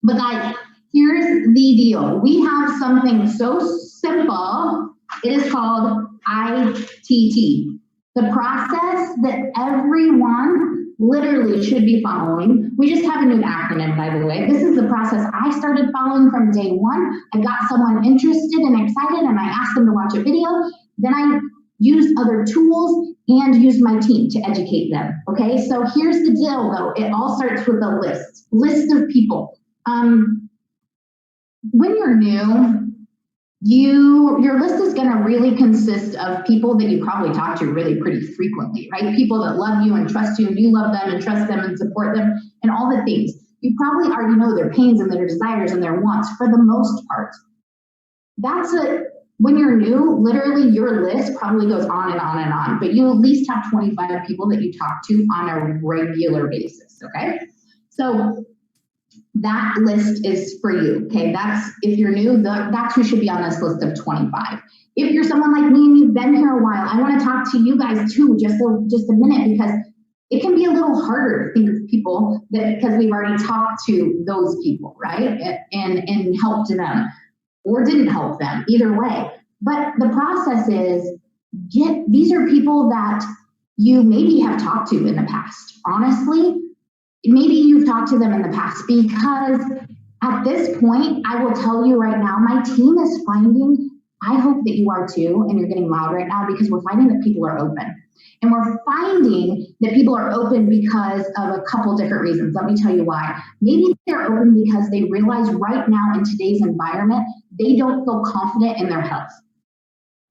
But guys, here's the deal. We have something so simple. It is called ITT. The process that everyone literally should be following. We just have a new acronym, by the way. This is the process I started following from day one. I got someone interested and excited and I asked them to watch a video. Then I used other tools and used my team to educate them. Okay, so here's the deal though. It all starts with a list of people. When you're new, your list is going to really consist of people that you probably talk to really pretty frequently, right? People that love you and trust you, and you love them and trust them and support them, and all the things. You probably already know their pains and their desires and their wants for the most part. When you're new, literally your list probably goes on and on and on, but you at least have 25 people that you talk to on a regular basis, okay? So that list is for you, okay? If you're new, that's who should be on this list of 25. If you're someone like me and you've been here a while, I want to talk to you guys too, just a minute, because it can be a little harder to think of people because we've already talked to those people, right? And helped them or didn't help them, either way. But the process is, these are people that you maybe have talked to in the past. Honestly, maybe you've talked to them in the past, because at this point, I will tell you right now, my team is finding, I hope that you are too, and you're getting loud right now, because we're finding that people are open. And we're finding that people are open because of a couple different reasons. Let me tell you why. Maybe they're open because they realize right now in today's environment, they don't feel confident in their health.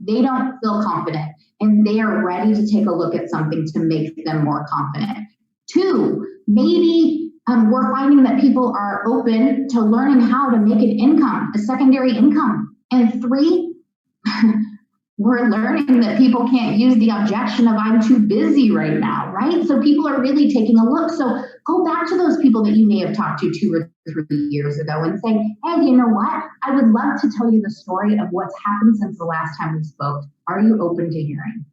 They don't feel confident, and they are ready to take a look at something to make them more confident. 2, maybe we're finding that people are open to learning how to make an income, a secondary income. And 3, we're learning that people can't use the objection of I'm too busy right now, right? So people are really taking a look. So go back to those people that you may have talked to 2 or 3 years ago and say, hey, you know what? I would love to tell you the story of what's happened since the last time we spoke. Are you open to hearing?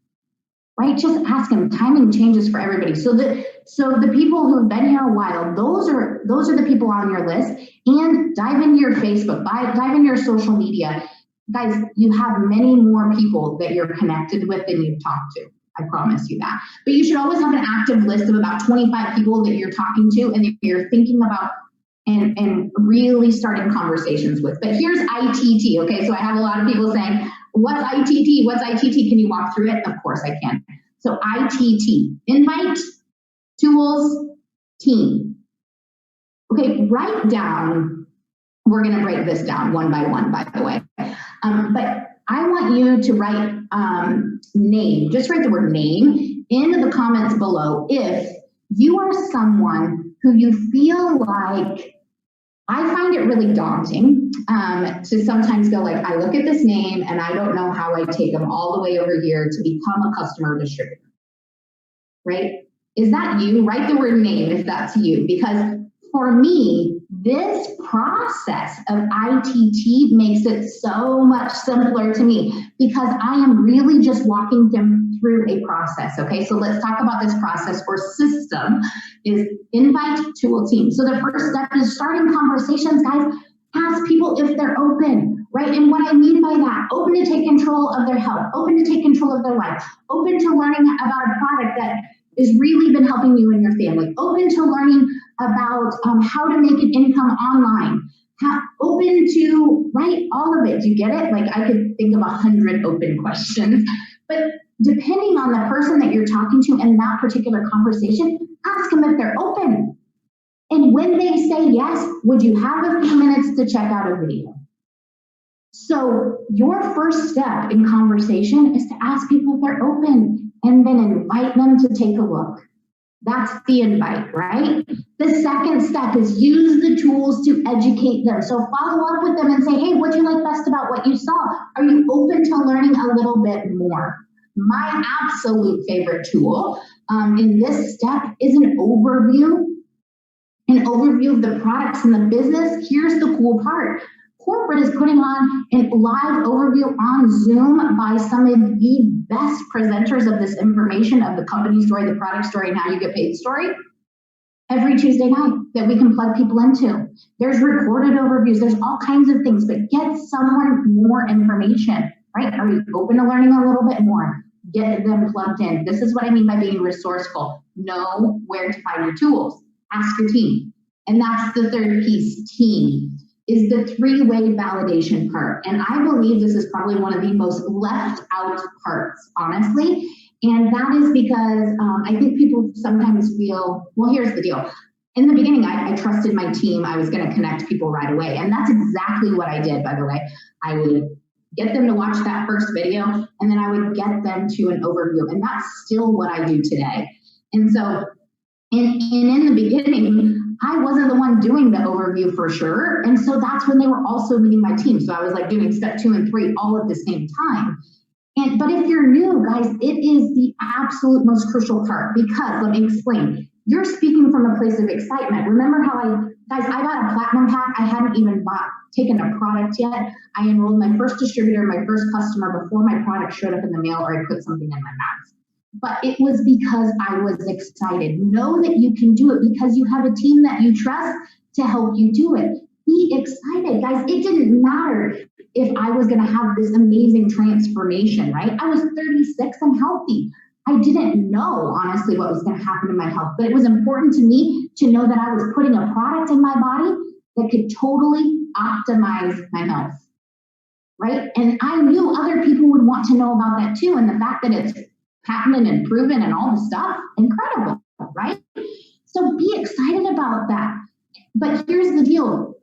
Right? Just ask them. Timing changes for everybody. So the people who have been here a while, those are the people on your list. And dive into your Facebook, dive into your social media. Guys, you have many more people that you're connected with than you've talked to. I promise you that. But you should always have an active list of about 25 people that you're talking to and that you're thinking about and really starting conversations with. But here's ITT, okay? So I have a lot of people saying, what's ITT? What's ITT? Can you walk through it? Of course I can. So ITT, invite, tools, team. Okay, write down, we're gonna break this down one by one, by the way. But I want you to write name, just write the word name in the comments below if you are someone who you feel like, I find it really daunting to sometimes go like, I look at this name and I don't know how I take them all the way over here to become a customer distributor, right? Is that you? Write the word name if that's you, because for me, This process of ITT makes it so much simpler to me because I am really just walking them through a process. Okay, so let's talk about this process or system is invite tool team. So the first step is starting conversations, guys. Ask people if they're open, right? And what I mean by that, open to take control of their health, open to take control of their life, open to learning about a product that has really been helping you and your family, open to learning about how to make an income online, open to, right, all of it. Do you get it? Like I could think of 100 open questions, but depending on the person that you're talking to in that particular conversation, ask them if they're open. And when they say yes, would you have a few minutes to check out a video? So your first step in conversation is to ask people if they're open and then invite them to take a look. That's the invite, right? The second step is use the tools to educate them. So follow up with them and say, hey, what do you like best about what you saw? Are you open to learning a little bit more? My absolute favorite tool in this step is an overview of the products in the business. Here's the cool part. Corporate is putting on a live overview on Zoom by some of the best presenters of this information of the company story, the product story, and how you get paid story every Tuesday night that we can plug people into. There's recorded overviews. There's all kinds of things, but get someone more information, right? Are you open to learning a little bit more? Get them plugged in. This is what I mean by being resourceful. Know where to find your tools. Ask your team. And that's the third piece, team, is the three-way validation part. And I believe this is probably one of the most left out parts, honestly. And that is because I think people sometimes feel, well, here's the deal. In the beginning, I trusted my team. I was going to connect people right away. And that's exactly what I did, by the way. I would get them to watch that first video, and then I would get them to an overview. And that's still what I do today. And so in the beginning, I wasn't the one doing the overview for sure. And so that's when they were also meeting my team. So I was like doing step 2 and 3 all at the same time. But if you're new, guys, it is the absolute most crucial part because, let me explain, you're speaking from a place of excitement. Remember how I got a platinum pack. I hadn't even taken a product yet. I enrolled my first distributor, my first customer before my product showed up in the mail or I put something in my mouth. But it was because I was excited. Know that you can do it because you have a team that you trust to help you do it. Be excited, guys. It didn't matter if I was going to have this amazing transformation, right? I was 36 and healthy. I didn't know, honestly, what was going to happen to my health, but it was important to me to know that I was putting a product in my body that could totally optimize my health, right? And I knew other people would want to know about that too. And the fact that it's patented and proven and all the stuff, incredible, right? So be excited about that. But here's the deal.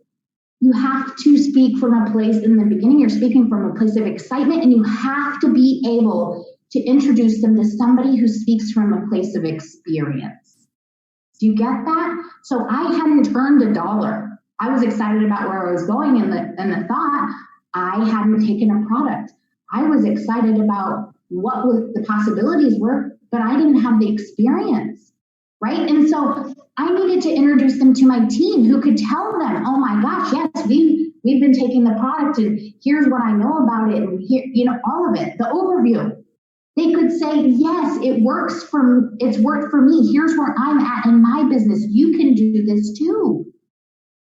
You have to speak from a place in the beginning. You're speaking from a place of excitement, and you have to be able to introduce them to somebody who speaks from a place of experience. Do you get that? So I hadn't earned $1. I was excited about where I was going and the thought I hadn't taken a product. I was excited about what the possibilities were, but I didn't have the experience, right? And so I needed to introduce them to my team who could tell them, oh my gosh, yes, we've been taking the product and here's what I know about it and here, all of it, the overview. They could say, yes, it's worked for me. Here's where I'm at in my business. You can do this too,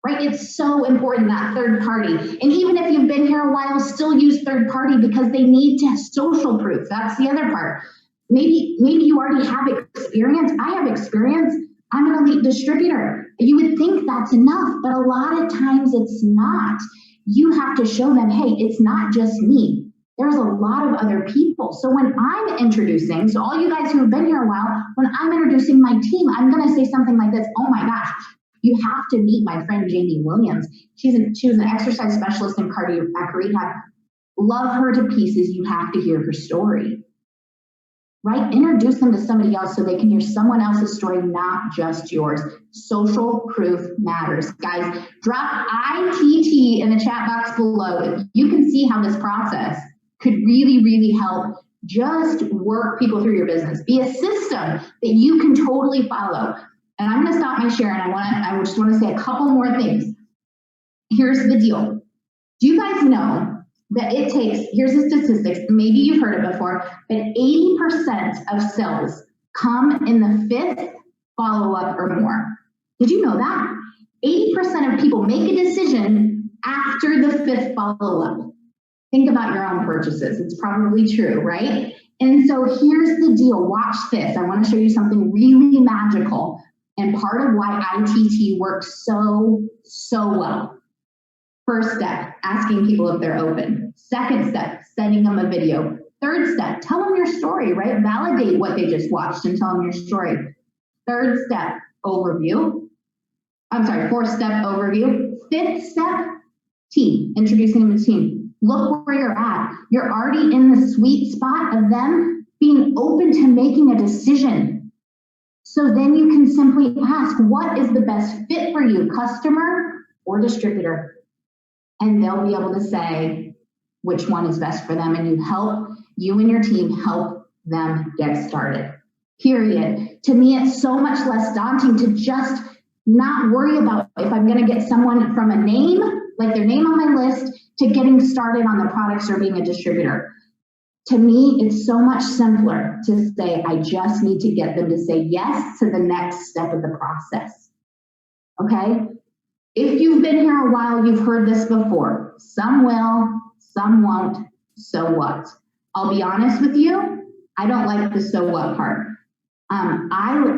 right? It's so important, that third party. And even if you've been here a while, still use third party because they need to have social proof. That's the other part. Maybe you already have experience. I have experience. I'm an elite distributor. You would think that's enough, but a lot of times it's not. You have to show them, hey, it's not just me. There's a lot of other people. So when I'm introducing, so all you guys who have been here a while, when I'm introducing my team, I'm going to say something like this. Oh my gosh, you have to meet my friend Jamie Williams. She was an exercise specialist in cardiac rehab. Love her to pieces. You have to hear her story, right? Introduce them to somebody else so they can hear someone else's story, not just yours. Social proof matters. Guys, drop ITT in the chat box below if you can see how this process could really, really help just work people through your business. Be a system that you can totally follow. And I'm going to stop my share, and I just want to say a couple more things. here's the deal. Do you guys know that it takes, here's the statistics, maybe you've heard it before, but 80% of cells come in the 5th follow-up or more. Did you know that? 80% of people make a decision after the 5th follow-up. Think about your own purchases. It's probably true, right? And so here's the deal. Watch this. I want to show you something really magical and part of why ITT works so well. First step, asking people if they're open. Second step, sending them a video. Third step, tell them your story, right? Validate what they just watched and tell them your story. Third step, overview. I'm sorry, 4th step, overview. 5th step, team, introducing them to team. Look where you're at. You're already in the sweet spot of them being open to making a decision. So then you can simply ask, what is the best fit for you, customer or distributor? And they'll be able to say which one is best for them, and you and your team help them get started, period. To me, it's so much less daunting to just not worry about if I'm gonna get someone from a name, like their name on my list, to getting started on the products or being a distributor. To me, it's so much simpler to say, I just need to get them to say yes to the next step of the process, okay? If you've been here a while, you've heard this before. Some will, some won't, so what? I'll be honest with you, I don't like the so what part.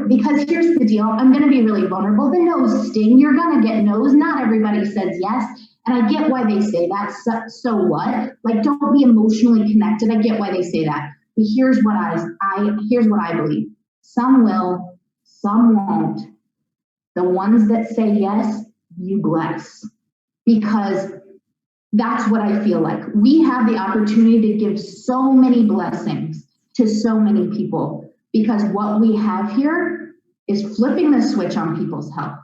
Because here's the deal, I'm gonna be really vulnerable. The no's sting, you're gonna get no's. Not everybody says yes. And I get why they say that, so what? Like, don't be emotionally connected. I get why they say that. But here's what I believe. Some will, some won't. The ones that say yes, you bless. Because that's what I feel like. We have the opportunity to give so many blessings to so many people, because what we have here is flipping the switch on people's health.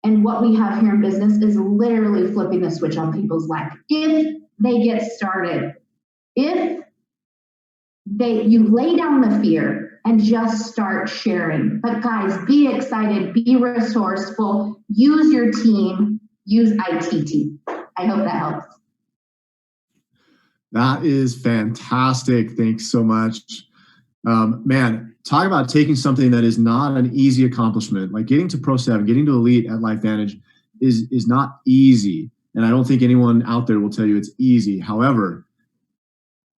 And what we have here in business is literally flipping the switch on people's life. If they get started, if you lay down the fear and just start sharing. But guys, be excited, be resourceful, use your team, use ITT. I hope that helps. That is fantastic. Thanks so much. Man, talk about taking something that is not an easy accomplishment, like getting to Pro 7, getting to Elite at LifeVantage is not easy. And I don't think anyone out there will tell you it's easy. However,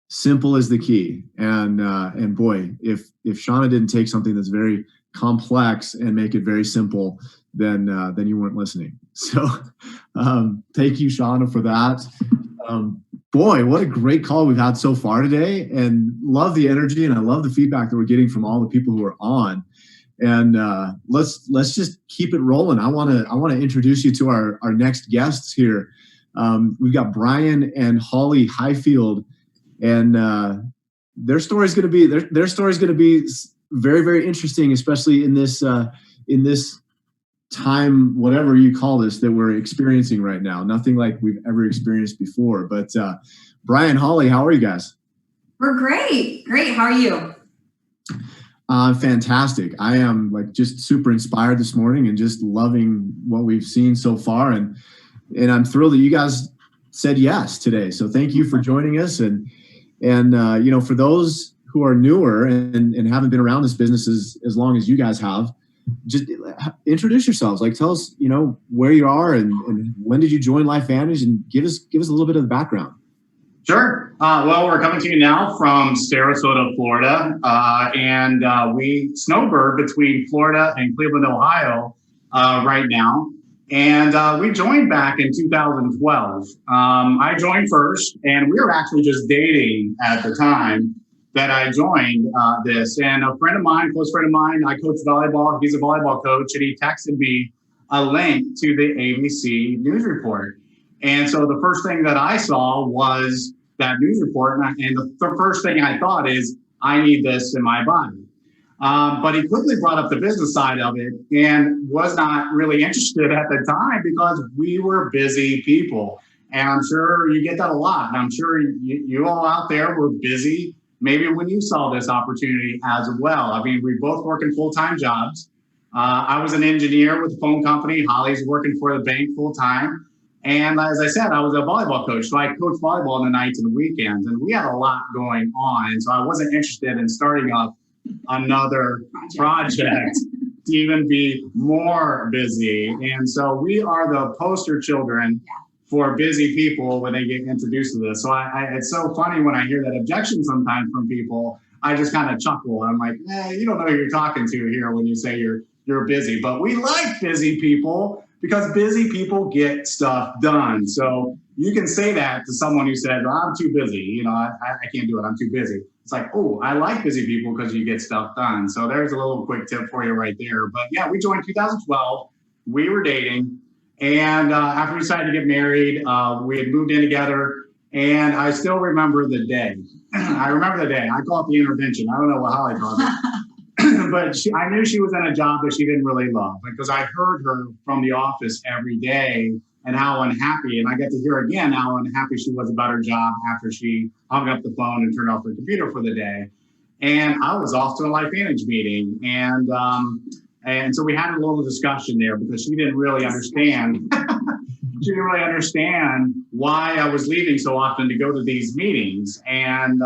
simple is the key. And boy, if Shauna didn't take something that's very complex and make it very simple, then you weren't listening. So thank you, Shauna, for that. Boy, what a great call we've had so far today, and love the energy, and I love the feedback that we're getting from all the people who are on. And let's just keep it rolling. I want to introduce you to our next guests here. We've got Brian and Holly Highfield, and their story is going to be very, very interesting, especially in this time, whatever you call this, that we're experiencing right now. Nothing like we've ever experienced before. But Brian, Holly, how are you guys? We're great. Great. How are you? Fantastic. I am just super inspired this morning and just loving what we've seen so far. And I'm thrilled that you guys said yes today. So thank you for joining us. And for those who are newer and haven't been around this business as long as you guys have, just introduce yourselves. Tell us, where you are and when did you join LifeVantage, and give us a little bit of the background. Sure. Well, we're coming to you now from Sarasota, Florida, and we snowbird between Florida and Cleveland, Ohio, right now. And we joined back in 2012. I joined first, and we were actually just dating at the time that I joined this. And a friend of mine, close friend of mine, I coach volleyball. He's a volleyball coach, and he texted me a link to the ABC news report. And so the first thing that I saw was that news report, and the first thing I thought is, I need this in my body. But he quickly brought up the business side of it and was not really interested at the time because we were busy people. And I'm sure you get that a lot. And I'm sure you all out there were busy, maybe when you saw this opportunity as well. I mean, we both work in full-time jobs. I was an engineer with a phone company. Holly's working for the bank full-time. And as I said, I was a volleyball coach, so I coached volleyball on the nights and the weekends, and we had a lot going on. And so I wasn't interested in starting up another project to even be more busy. And so we are the poster children for busy people when they get introduced to this. So it's so funny when I hear that objection sometimes from people. I just kind of chuckle. I'm like, you don't know who you're talking to here when you say you're busy. But we like busy people because busy people get stuff done. So you can say that to someone who said, well, I'm too busy. You know, I can't do it. I'm too busy. It's like, oh, I like busy people because you get stuff done. So there's a little quick tip for you right there. But yeah, we joined 2012. We were dating. And after we decided to get married, we had moved in together. And I still remember the day. I remember the day. I call it the intervention. I don't know how I called it. But I knew she was in a job that she didn't really love because I heard her from the office every day and how unhappy, and I get to hear again how unhappy she was about her job after she hung up the phone and turned off her computer for the day. And I was off to a LifeVantage meeting. And so we had a little discussion there because she didn't really understand. She didn't really understand why I was leaving so often to go to these meetings. And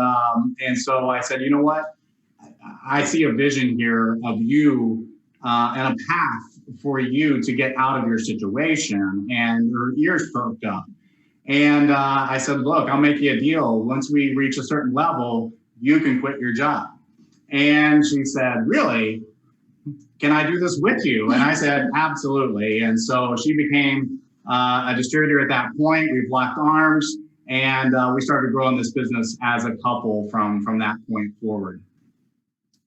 so I said, you know what? I see a vision here of you and a path for you to get out of your situation. And her ears perked up. And I said, look, I'll make you a deal. Once we reach a certain level, you can quit your job. And she said, really? Can I do this with you? And I said, absolutely. And so she became a distributor at that point. We've locked arms and we started growing this business as a couple from that point forward.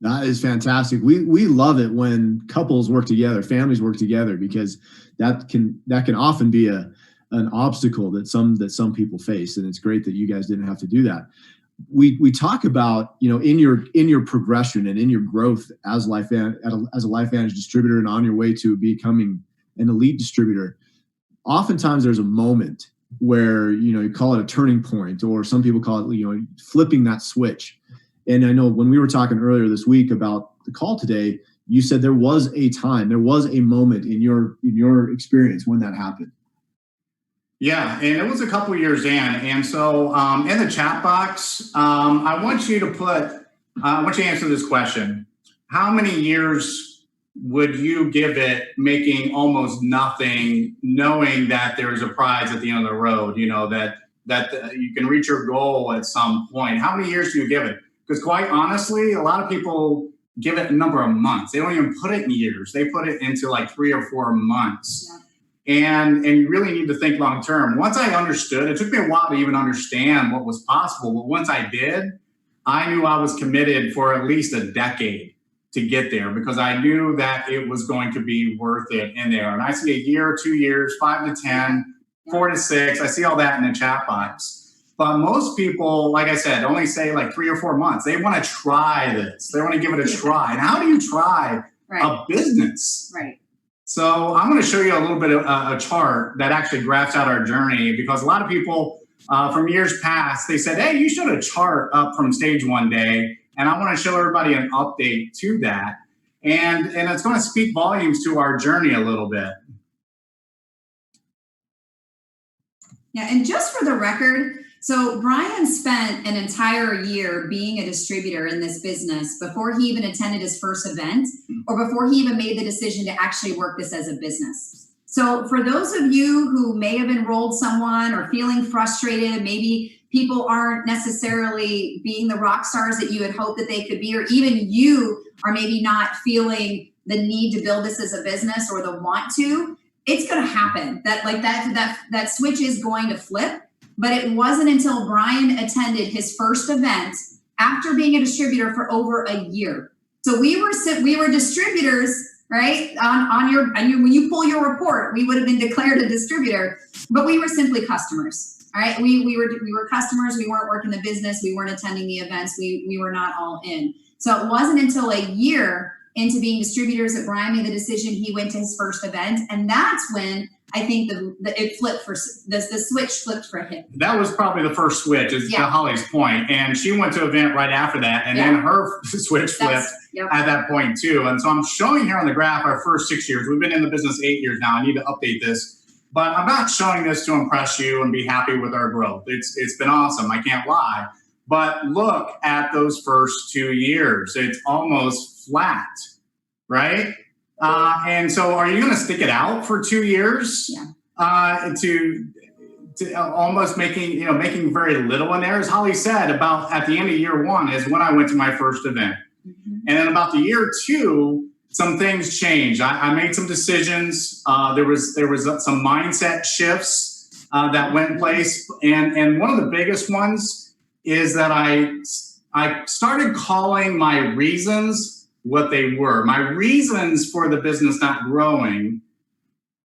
That is fantastic. We love it when couples work together, families work together, because that can often be an obstacle that some people face, and it's great that you guys didn't have to do that. We talk about, you know, in your progression and in your growth as a LifeVantage distributor and on your way to becoming an elite distributor. Oftentimes there's a moment where, you know, you call it a turning point, or some people call it, you know, flipping that switch. And I know when we were talking earlier this week about the call today, you said there was a time, there was a moment in your experience when that happened. Yeah, and it was a couple years in. And so in the chat box, I want you to answer this question. How many years would you give it making almost nothing, knowing that there's a prize at the end of the road, you know, that you can reach your goal at some point? How many years do you give it? Because quite honestly, a lot of people give it a number of months. They don't even put it in years. They put it into like 3 or 4 months. Yeah. And you really need to think long term. Once I understood, it took me a while to even understand what was possible. But once I did, I knew I was committed for at least a decade to get there, because I knew that it was going to be worth it in there. And I see a year, 2 years, 5 to 10, 4 to 6. I see all that in the chat box. But most people, like I said, only say like 3 or 4 months. They want to try this. They want to give it a try. And how do you try a business? Right. So I'm going to show you a little bit of a chart that actually graphs out our journey, because a lot of people from years past, they said, hey, you showed a chart up from stage one day. And I want to show everybody an update to that. And it's going to speak volumes to our journey a little bit. Yeah, and just for the record, so Brian spent an entire year being a distributor in this business before he even attended his first event, or before he even made the decision to actually work this as a business. So for those of you who may have enrolled someone or feeling frustrated, maybe people aren't necessarily being the rock stars that you had hoped that they could be, or even you are maybe not feeling the need to build this as a business or the want to, it's going to happen. That switch is going to flip. But it wasn't until Brian attended his first event after being a distributor for over a year. So we were distributors, right? When you pull your report, we would have been declared a distributor, but we were simply customers. All right, we were customers. We weren't working the business. We weren't attending the events. We were not all in. So it wasn't until a year into being distributors that Brian made the decision. He went to his first event, and that's when I think it flipped for the switch flipped for him. That was probably the first switch, is to Holly's point. And she went to an event right after that, and then her switch flipped at that point too. And so I'm showing here on the graph our first 6 years. We've been in the business 8 years now. I need to update this. But I'm not showing this to impress you and be happy with our growth. It's been awesome. I can't lie. But look at those first 2 years. It's almost flat, right? And so are you going to stick it out for 2 years? Yeah. To almost making very little in there? As Holly said, about at the end of year 1 is when I went to my first event. Mm-hmm. And then about the year 2, some things changed. I made some decisions. There was some mindset shifts that went in place. And one of the biggest ones is that I started calling my reasons what they were. My reasons for the business not growing,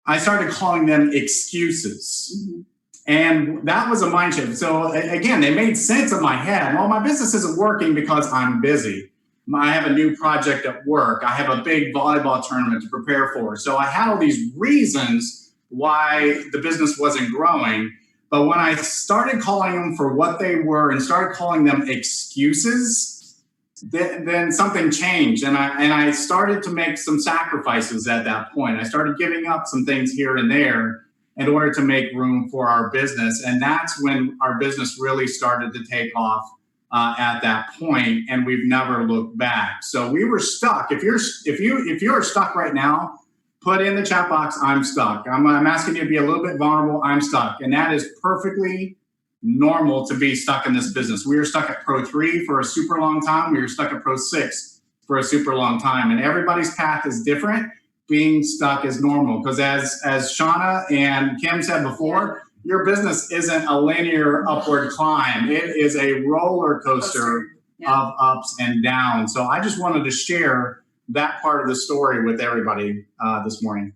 I started calling them excuses. Mm-hmm. And that was a mind shift. So again, they made sense in my head. Well, my business isn't working because I'm busy. I have a new project at work. I have a big volleyball tournament to prepare for. So I had all these reasons why the business wasn't growing. But when I started calling them for what they were and started calling them excuses, then something changed. And I started to make some sacrifices at that point. I started giving up some things here and there in order to make room for our business. And that's when our business really started to take off at that point, and we've never looked back. So we were stuck. If you're stuck right now, put in the chat box, I'm stuck. I'm asking you to be a little bit vulnerable, I'm stuck. And that is perfectly normal to be stuck in this business. We were stuck at Pro 3 for a super long time. We were stuck at Pro 6 for a super long time. And everybody's path is different. Being stuck is normal, because as Shauna and Kim said before, your business isn't a linear upward climb. It is a roller coaster of ups and downs. So I just wanted to share that part of the story with everybody this morning.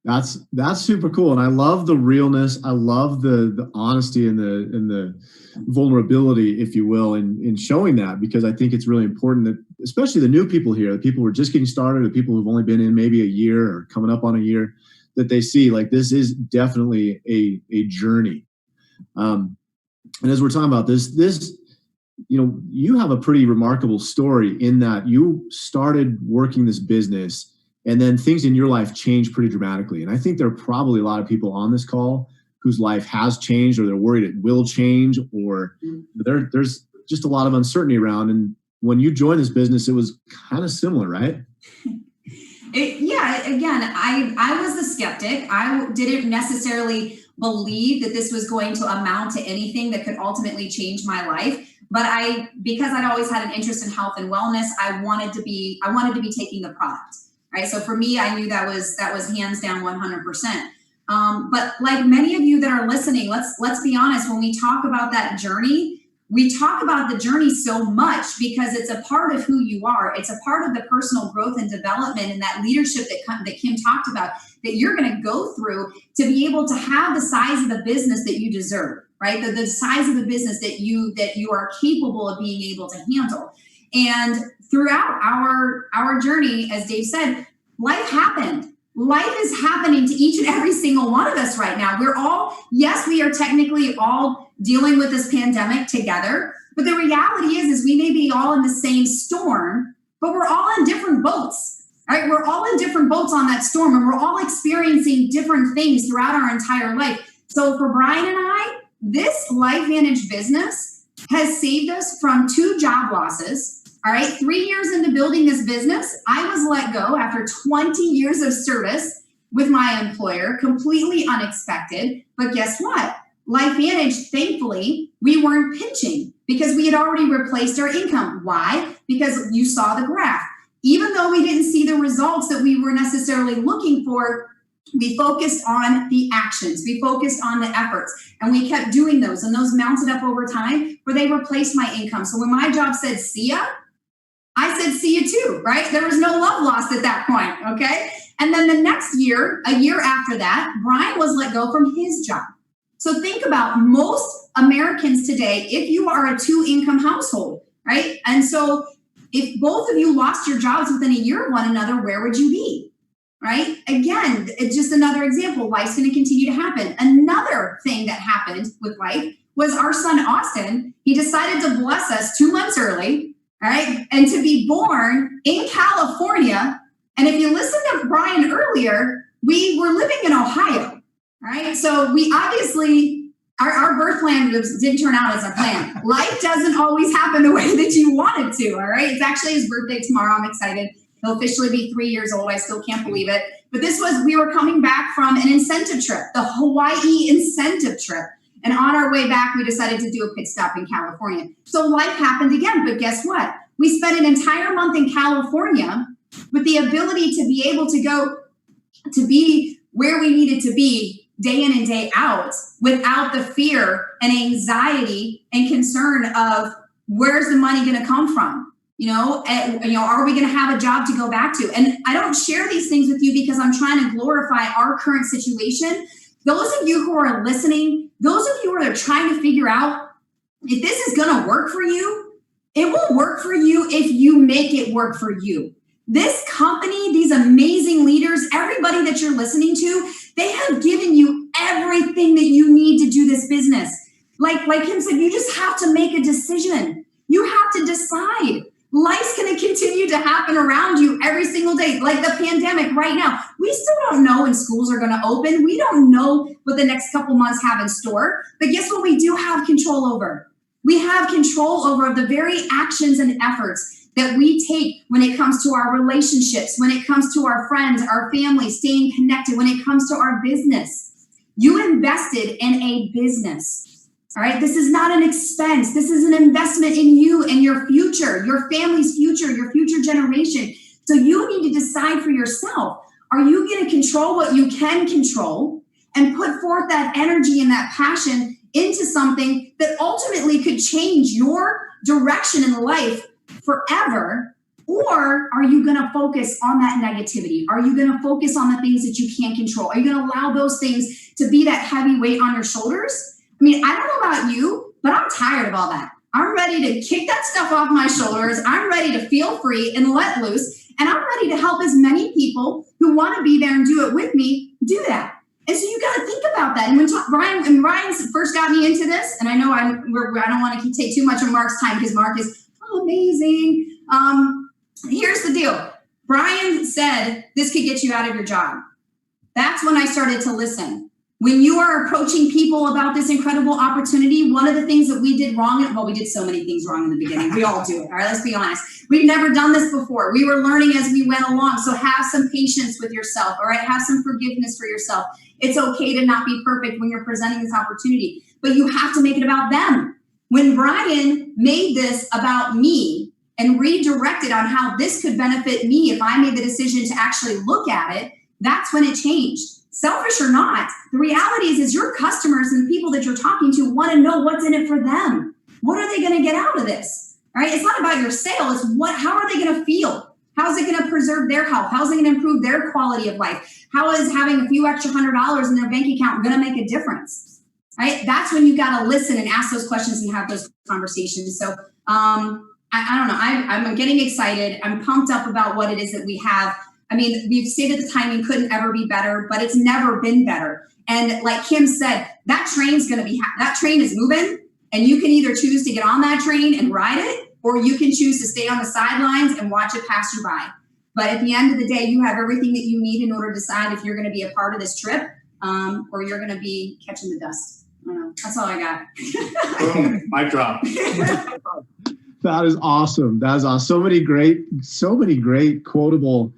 That's super cool, and I love the realness. I love the honesty and the vulnerability, if you will, in showing that, because I think it's really important that, especially the new people here, the people who are just getting started, the people who've only been in maybe a year or coming up on a year, that they see like this is definitely a journey. And as we're talking about this, you have a pretty remarkable story in that you started working this business and then things in your life changed pretty dramatically. And I think there are probably a lot of people on this call whose life has changed, or they're worried it will change, or there's just a lot of uncertainty around. And when you joined this business, it was kind of similar, right? Again, I was the skeptic. I didn't necessarily believe that this was going to amount to anything that could ultimately change my life. But because I'd always had an interest in health and wellness, I wanted to be taking the product, right? So for me, I knew that was hands down 100%. But like many of you that are listening, let's be honest. When we talk about that journey, we talk about the journey so much because it's a part of who you are. It's a part of the personal growth and development and that leadership that Kim talked about that you're going to go through to be able to have the size of the business that you deserve, right? The size of the business that you are capable of being able to handle. And throughout our journey, as Dave said, life happened. Life is happening to each and every single one of us right now. We are technically all dealing with this pandemic together, but the reality is we may be all in the same storm, but we're all in different boats, right? We're all in different boats on that storm, and we're all experiencing different things throughout our entire life. So for Brian and I, this LifeVantage business has saved us from 2 job losses. All right, 3 years into building this business, I was let go after 20 years of service with my employer, completely unexpected. But guess what? LifeVantage, thankfully, we weren't pinching because we had already replaced our income. Why? Because you saw the graph. Even though we didn't see the results that we were necessarily looking for, we focused on the actions, we focused on the efforts, and we kept doing those, and those mounted up over time where they replaced my income. So when my job said, see ya, I said, see you too, right? There was no love lost at that point, okay? And then the next year, a year after that, Brian was let go from his job. So think about most Americans today, if you are a 2-income household, right? And so if both of you lost your jobs within a year of one another, where would you be, right? Again, it's just another example. Life's going to continue to happen. Another thing that happened with life was our son, Austin. He decided to bless us 2 months early, all right, and to be born in California. And if you listen to Brian earlier, we were living in Ohio, all right? So we obviously, our birth plan didn't turn out as a plan. Life doesn't always happen the way that you want it to, all right? It's actually his birthday tomorrow. I'm excited. He'll officially be 3 years old. I still can't believe it. But we were coming back from an incentive trip, the Hawaii incentive trip. And on our way back, we decided to do a pit stop in California. So life happened again, but guess what? We spent an entire month in California with the ability to be able to go to be where we needed to be day in and day out without the fear and anxiety and concern of where's the money going to come from? Are we going to have a job to go back to? And I don't share these things with you because I'm trying to glorify our current situation. Those of you who are listening, those of you who are trying to figure out if this is going to work for you, it will work for you if you make it work for you. This company, these amazing leaders, everybody that you're listening to, they have given you everything that you need to do this business. Like Kim said, you just have to make a decision. You have to decide. Life's going to continue to happen around you every single day, like the pandemic right now. We still don't know when schools are going to open. We don't know what the next couple months have in store. But guess what we do have control over? We have control over the very actions and efforts that we take when it comes to our relationships, when it comes to our friends, our family, staying connected, when it comes to our business. You invested in a business. All right, this is not an expense. This is an investment in you and your future, your family's future, your future generation. So you need to decide for yourself. Are you going to control what you can control and put forth that energy and that passion into something that ultimately could change your direction in life forever? Or are you going to focus on that negativity? Are you going to focus on the things that you can't control? Are you going to allow those things to be that heavy weight on your shoulders? I mean, I don't know about you, but I'm tired of all that. I'm ready to kick that stuff off my shoulders. I'm ready to feel free and let loose. And I'm ready to help as many people who want to be there and do it with me do that. And so you got to think about that. And when Ryan first got me into this, and I know I don't want to take too much of Mark's time because Mark is amazing. Here's the deal. Brian said this could get you out of your job. That's when I started to listen. When you are approaching people about this incredible opportunity, one of the things that we did wrong, we did so many things wrong in the beginning. We all do it. All right, let's be honest. We've never done this before. We were learning as we went along. So have some patience with yourself. All right, have some forgiveness for yourself. It's okay to not be perfect when you're presenting this opportunity, but you have to make it about them. When Brian made this about me and redirected on how this could benefit me if I made the decision to actually look at it, that's when it changed. Selfish or not, the reality is your customers and the people that you're talking to want to know what's in it for them. What are they going to get out of this? All right, it's not about your sale. It's how are they going to feel? How is it going to preserve their health? How is it going to improve their quality of life? How is having a few extra $100 in their bank account going to make a difference? Right? That's when you got to listen and ask those questions and have those conversations. So I don't know. I'm getting excited. I'm pumped up about what it is that we have. I mean, we've stated the timing couldn't ever be better, but it's never been better. And like Kim said, that train is moving, and you can either choose to get on that train and ride it, or you can choose to stay on the sidelines and watch it pass you by. But at the end of the day, you have everything that you need in order to decide if you're going to be a part of this trip, or you're going to be catching the dust. I don't know. That's all I got. Boom, mic drop. That is awesome. That is awesome. So many great quotable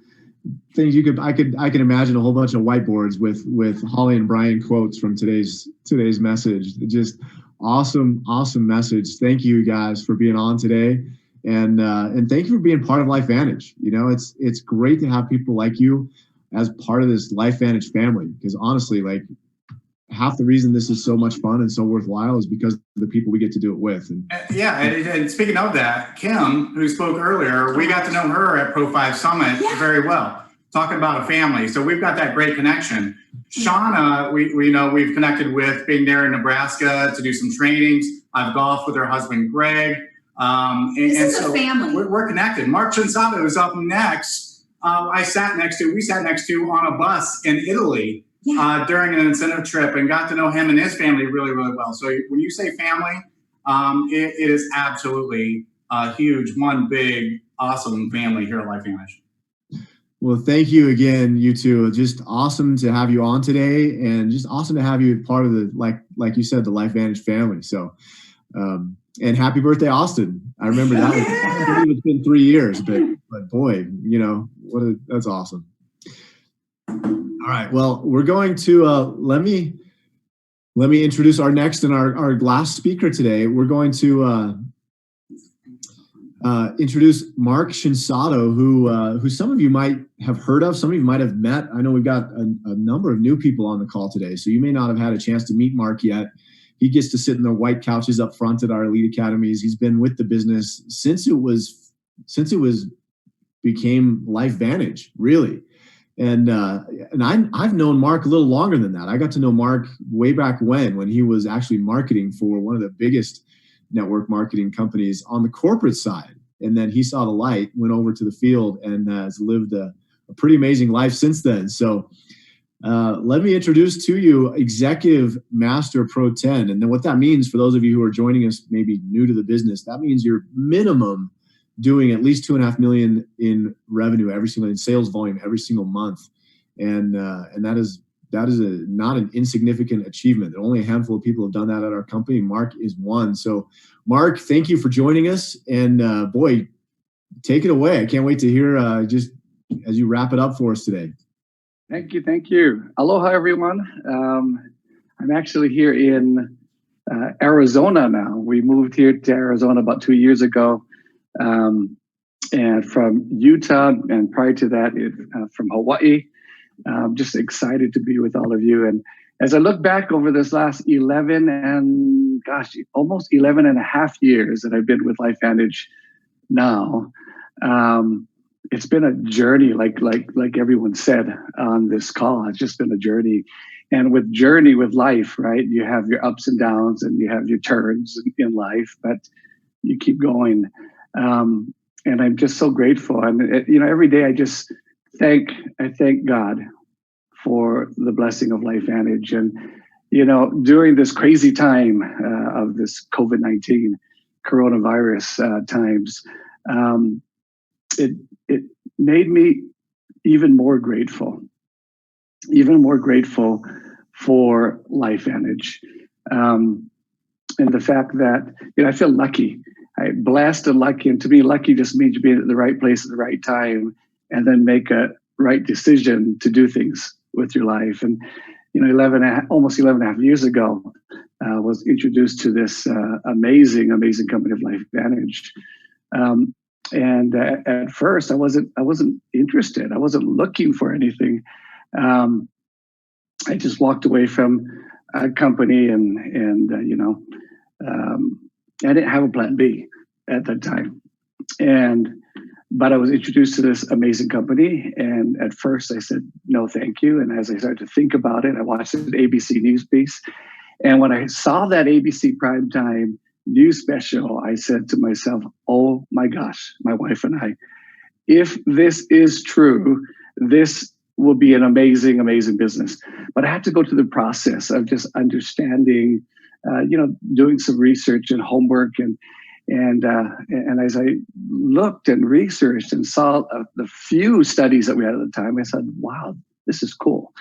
things. I could imagine a whole bunch of whiteboards with Holly and Brian quotes from today's message. Just awesome message. Thank you guys for being on today, and thank you for being part of LifeVantage. You know, it's great to have people like you as part of this LifeVantage family, because honestly, like, half the reason this is so much fun and so worthwhile is because of the people we get to do it with. And speaking of that, Kim, who spoke earlier, we got to know her at Pro 5 Summit very well, talking about a family. So we've got that great connection. Shauna, we know we've connected with, being there in Nebraska to do some trainings. I've golfed with her husband, Greg. This is a family. We're connected. Mark Cinsato is up next. We sat next to on a bus in Italy. During an incentive trip, and got to know him and his family really, really well. So when you say family, it is absolutely a huge, one big, awesome family here at LifeVantage. Well, thank you again, you two. Just awesome to have you on today, and just awesome to have you part of the, like you said, the LifeVantage family. So, and happy birthday, Austin. I remember that. I believe it's been 3 years, but boy, you know, that's awesome. All right. Well, we're going to let me introduce our next and our last speaker today. We're going to introduce Mark Shinsato, who some of you might have heard of, some of you might have met. I know we've got a number of new people on the call today, so you may not have had a chance to meet Mark yet. He gets to sit in the white couches up front at our elite academies. He's been with the business since it became LifeVantage, really. And I've known Mark a little longer than that. I got to know Mark way back when he was actually marketing for one of the biggest network marketing companies on the corporate side. And then he saw the light, went over to the field, and has lived a pretty amazing life since then. So let me introduce to you Executive Master Pro 10. And then what that means for those of you who are joining us maybe new to the business, that means you're minimum doing at least 2.5 million in revenue in sales volume every single month. And that is not an insignificant achievement. Only a handful of people have done that at our company. Mark is one. So Mark, thank you for joining us. And boy, take it away. I can't wait to hear just as you wrap it up for us today. Thank you. Aloha, everyone. I'm actually here in Arizona now. We moved here to Arizona about 2 years ago. And from Utah, and prior to that, from Hawaii. I'm just excited to be with all of you. And as I look back over this last almost 11 and a half years that I've been with LifeVantage now, it's been a journey, like everyone said on this call. It's just been a journey. And with life, right? You have your ups and downs, and you have your turns in life, but you keep going. And I'm just so grateful. And every day I thank God for the blessing of LifeVantage. And during this crazy time of this COVID-19 coronavirus times, it made me even more grateful for LifeVantage, and the fact that I feel lucky. I'm blessed and lucky, and to me, lucky just means being at the right place at the right time, and then make a right decision to do things with your life. And almost 11 and a half years ago, was introduced to this amazing company of LifeVantage. And at first, I wasn't interested. I wasn't looking for anything. I just walked away from a company, and I didn't have a plan B at that time. But I was introduced to this amazing company, and at first I said, no, thank you. And as I started to think about it, I watched an ABC news piece. And when I saw that ABC primetime news special, I said to myself, oh my gosh, my wife and I, if this is true, this will be an amazing business. But I had to go through the process of just understanding, doing some research and homework, and as I looked and researched and saw the few studies that we had at the time, I said, wow, this is cool.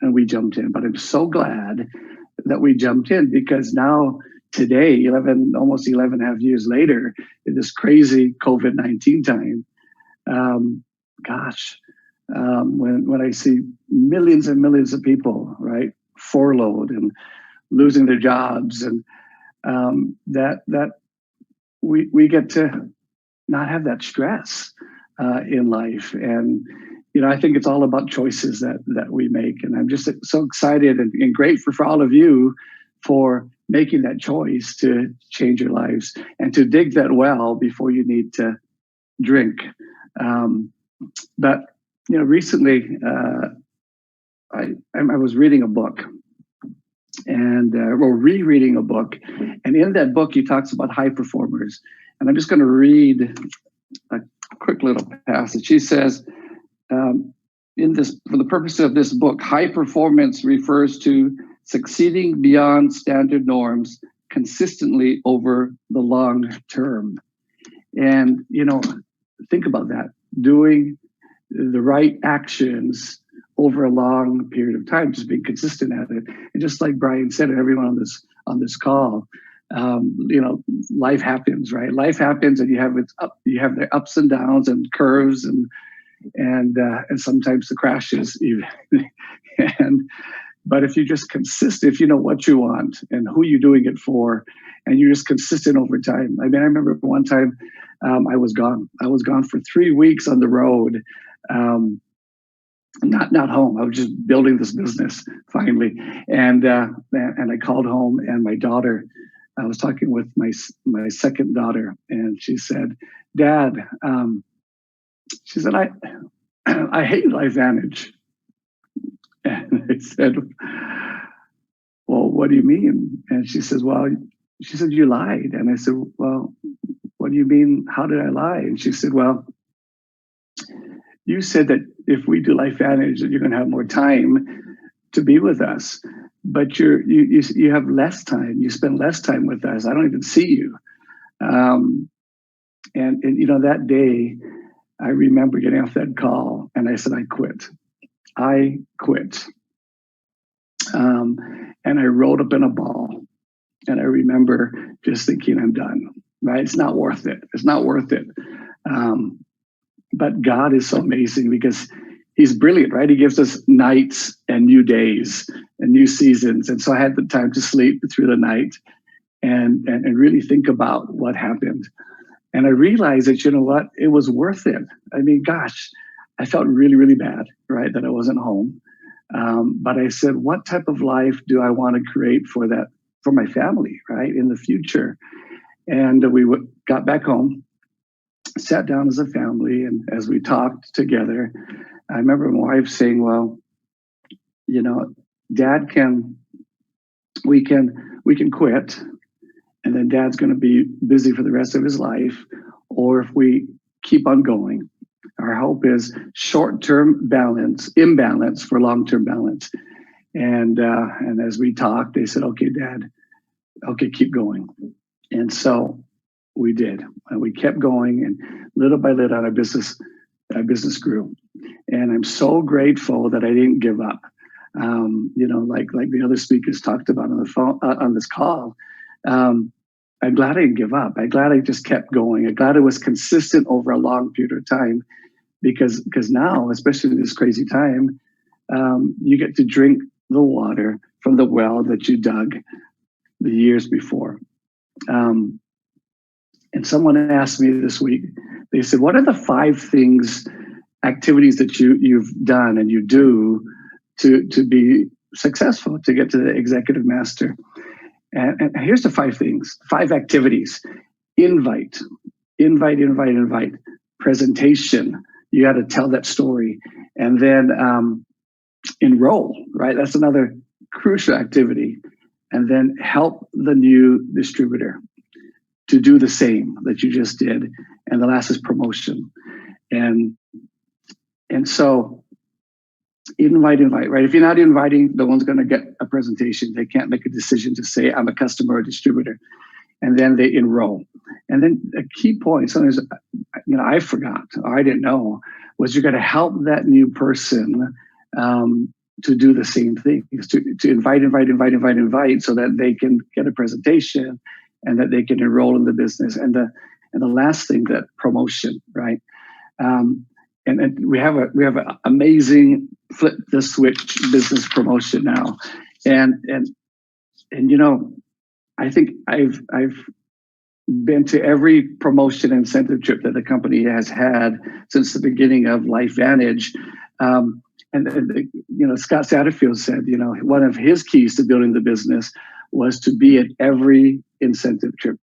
And we jumped in. But I'm so glad that we jumped in, because now today, almost 11 and a half years later, in this crazy COVID-19 time, when I see millions and millions of people, right, furloughed and losing their jobs, and that we get to not have that stress in life. And I think it's all about choices that we make. And I'm just so excited and grateful for all of you for making that choice to change your lives and to dig that well before you need to drink. But recently I was reading a book, and rereading a book, and in that book he talks about high performers. And I'm just going to read a quick little passage. He says, for the purpose of this book, high performance refers to succeeding beyond standard norms consistently over the long term. And think about that, doing the right actions over a long period of time, just being consistent at it. And just like Brian said, and everyone on this call, life happens, right? Life happens, and you have the ups and downs and curves and sometimes the crashes even. But if you're just consistent, if you know what you want and who you're doing it for, and you're just consistent over time. I mean, I remember one time I was gone. I was gone for 3 weeks on the road. Not home. I was just building this business finally, and I called home, and my daughter. I was talking with my second daughter, and she said, "Dad," she said, "I hate LifeVantage." And I said, "Well, what do you mean?" And she says, she said, "You lied." And I said, "Well, what do you mean? How did I lie?" And she said, "Well, you said that if we do LifeVantage, that you're going to have more time to be with us, but you have less time. You spend less time with us. I don't even see you." And that day, I remember getting off that call, and I said, "I quit. I quit." And I rolled up in a ball, and I remember just thinking, "I'm done. Right? It's not worth it. It's not worth it." But God is so amazing because He's brilliant, right? He gives us nights and new days and new seasons. And so I had the time to sleep through the night and really think about what happened. And I realized that, you know what, it was worth it. I mean, gosh, I felt really, really bad, right, that I wasn't home. But I said, what type of life do I want to create for my family, right, in the future? And we got back home, sat down as a family, and as we talked together, I remember my wife saying, "Well, Dad we can quit, and then Dad's going to be busy for the rest of his life, or if we keep on going, our hope is short-term imbalance for long-term balance." And as we talked, they said, "Okay, Dad, okay, keep going." And so we did, and we kept going, and little by little, our business grew. And I'm so grateful that I didn't give up. Like the other speakers talked about on the phone on this call. I'm glad I didn't give up. I'm glad I just kept going. I'm glad it was consistent over a long period of time, because now, especially in this crazy time, you get to drink the water from the well that you dug the years before. And someone asked me this week, they said, "What are the 5 activities that you've done and you do to be successful, to get to the executive master?" And here's the 5 activities. Invite. Presentation. You got to tell that story. And then enroll, right? That's another crucial activity. And then help the new distributor to do the same that you just did. And the last is promotion. And so invite, right? If you're not inviting, no one's going to get a presentation. They can't make a decision to say, "I'm a customer or distributor." And then they enroll. And then a key point, sometimes, I forgot, or I didn't know, was you're going to help that new person to do the same thing, to invite, so that they can get a presentation and that they can enroll in the business. And the last thing, that promotion, right? And we have an amazing flip the switch business promotion now, and I think I've been to every promotion incentive trip that the company has had since the beginning of LifeVantage. Scott Satterfield said, one of his keys to building the business was to be at every incentive trip,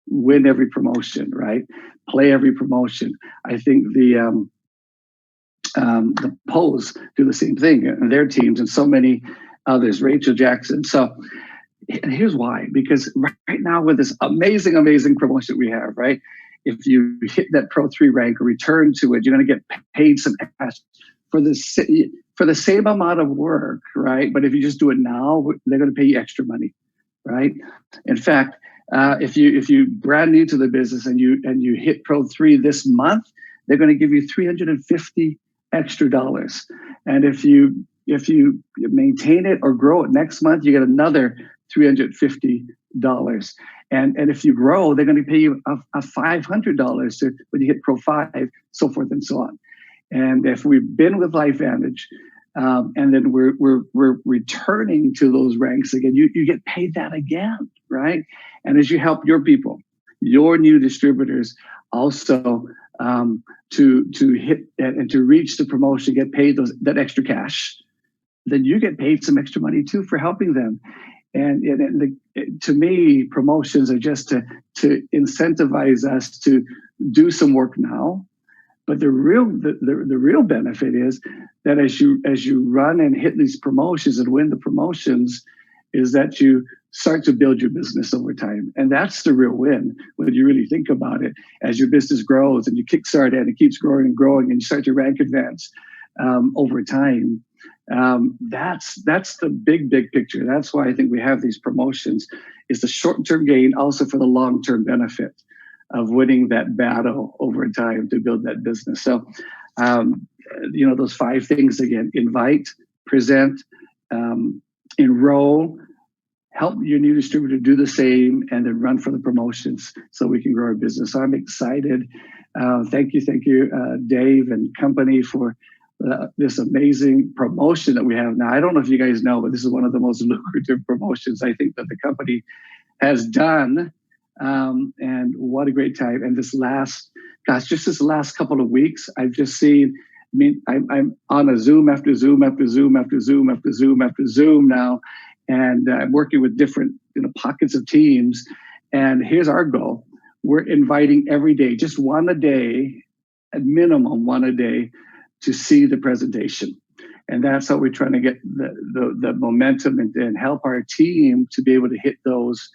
win every promotion, right? Play every promotion. I think the Pose do the same thing, and their teams, and so many others, Rachel Jackson. So, and here's why, because right now with this amazing promotion we have, right? If you hit that Pro 3 rank or return to it, you're going to get paid some cash for the same amount of work, right? But if you just do it now, they're going to pay you extra money, right? In fact, if you brand new to the business and you hit Pro 3 this month, they're going to give you $350 extra dollars. And if you maintain it or grow it next month, you get another $350. And if you grow, they're going to pay you a $500 when you hit Pro 5, so forth and so on. And if we've been with LifeVantage, and then we're returning to those ranks again, you get paid that again, right? And as you help your people, your new distributors also to hit and to reach the promotion, get paid that extra cash, then you get paid some extra money too for helping them. And to me, promotions are just to incentivize us to do some work now. But the real benefit is that as you run and hit these promotions and win the promotions, is that you start to build your business over time. And that's the real win when you really think about it. As your business grows and you kickstart it and it keeps growing and growing and you start to rank advance over time, that's the big picture. That's why I think we have these promotions, is the short-term gain, also for the long-term benefit of winning that battle over time to build that business. So, those 5 things again: invite, present, enroll, help your new distributor do the same, and then run for the promotions so we can grow our business. So I'm excited. Thank you, Dave and company, for this amazing promotion that we have now. I don't know if you guys know, but this is one of the most lucrative promotions I think that the company has done. And what a great time. And this last couple of weeks, I've just seen, I'm on a Zoom after Zoom after Zoom after Zoom after Zoom after Zoom now. And I'm working with different pockets of teams. And here's our goal. We're inviting every day, just one a day, at minimum one a day, to see the presentation. And that's how we're trying to get the momentum and help our team to be able to hit those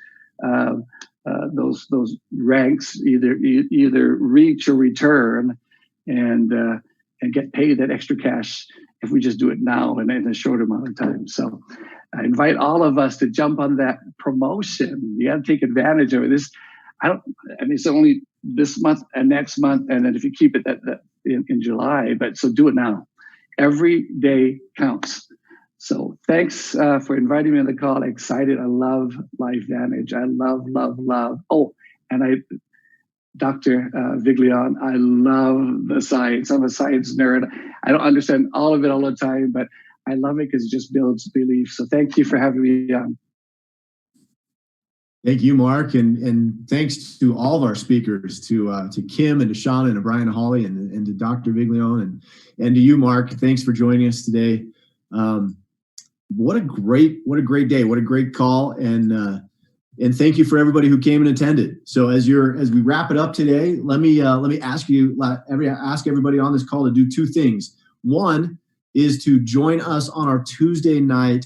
ranks, either reach or return, and get paid that extra cash if we just do it now and in a short amount of time. So I invite all of us to jump on that promotion. You got to take advantage of it. It's only this month and next month, and then if you keep it in July, so do it now. Every day counts. So thanks for inviting me on the call. I'm excited. I love LifeVantage. I love. Oh, and Dr. Viglione, I love the science. I'm a science nerd. I don't understand all of it all the time, but I love it because it just builds belief. So thank you for having me on. Thank you, Mark, and thanks to all of our speakers, to Kim and to Shauna and to Brian and Holly and to Dr. Viglione and to you, Mark. Thanks for joining us today. What a great day! What a great call, and thank you for everybody who came and attended. So as we wrap it up today, let me ask everybody on this call to do 2 things. One is to join us on our Tuesday night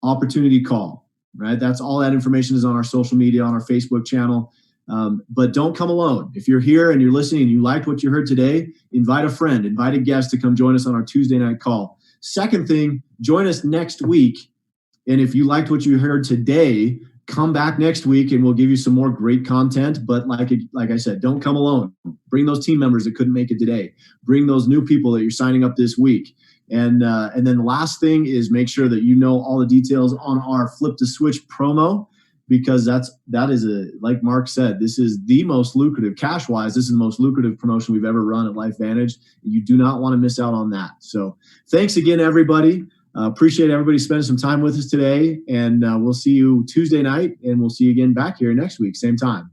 opportunity call. Right, that's all that information is on our social media, on our Facebook channel. But don't come alone. If you're here and you're listening and you liked what you heard today, invite a friend, invite a guest to come join us on our Tuesday night call. Second thing, join us next week. And if you liked what you heard today, come back next week and we'll give you some more great content. But like I said, don't come alone. Bring those team members that couldn't make it today. Bring those new people that you're signing up this week. And then the last thing is make sure that you know all the details on our Flip the Switch promo, because that is like Mark said, this is the most lucrative, cash-wise, this is the most lucrative promotion we've ever run at LifeVantage. You do not want to miss out on that. So thanks again, everybody. Appreciate everybody spending some time with us today. And we'll see you Tuesday night, and we'll see you again back here next week, same time.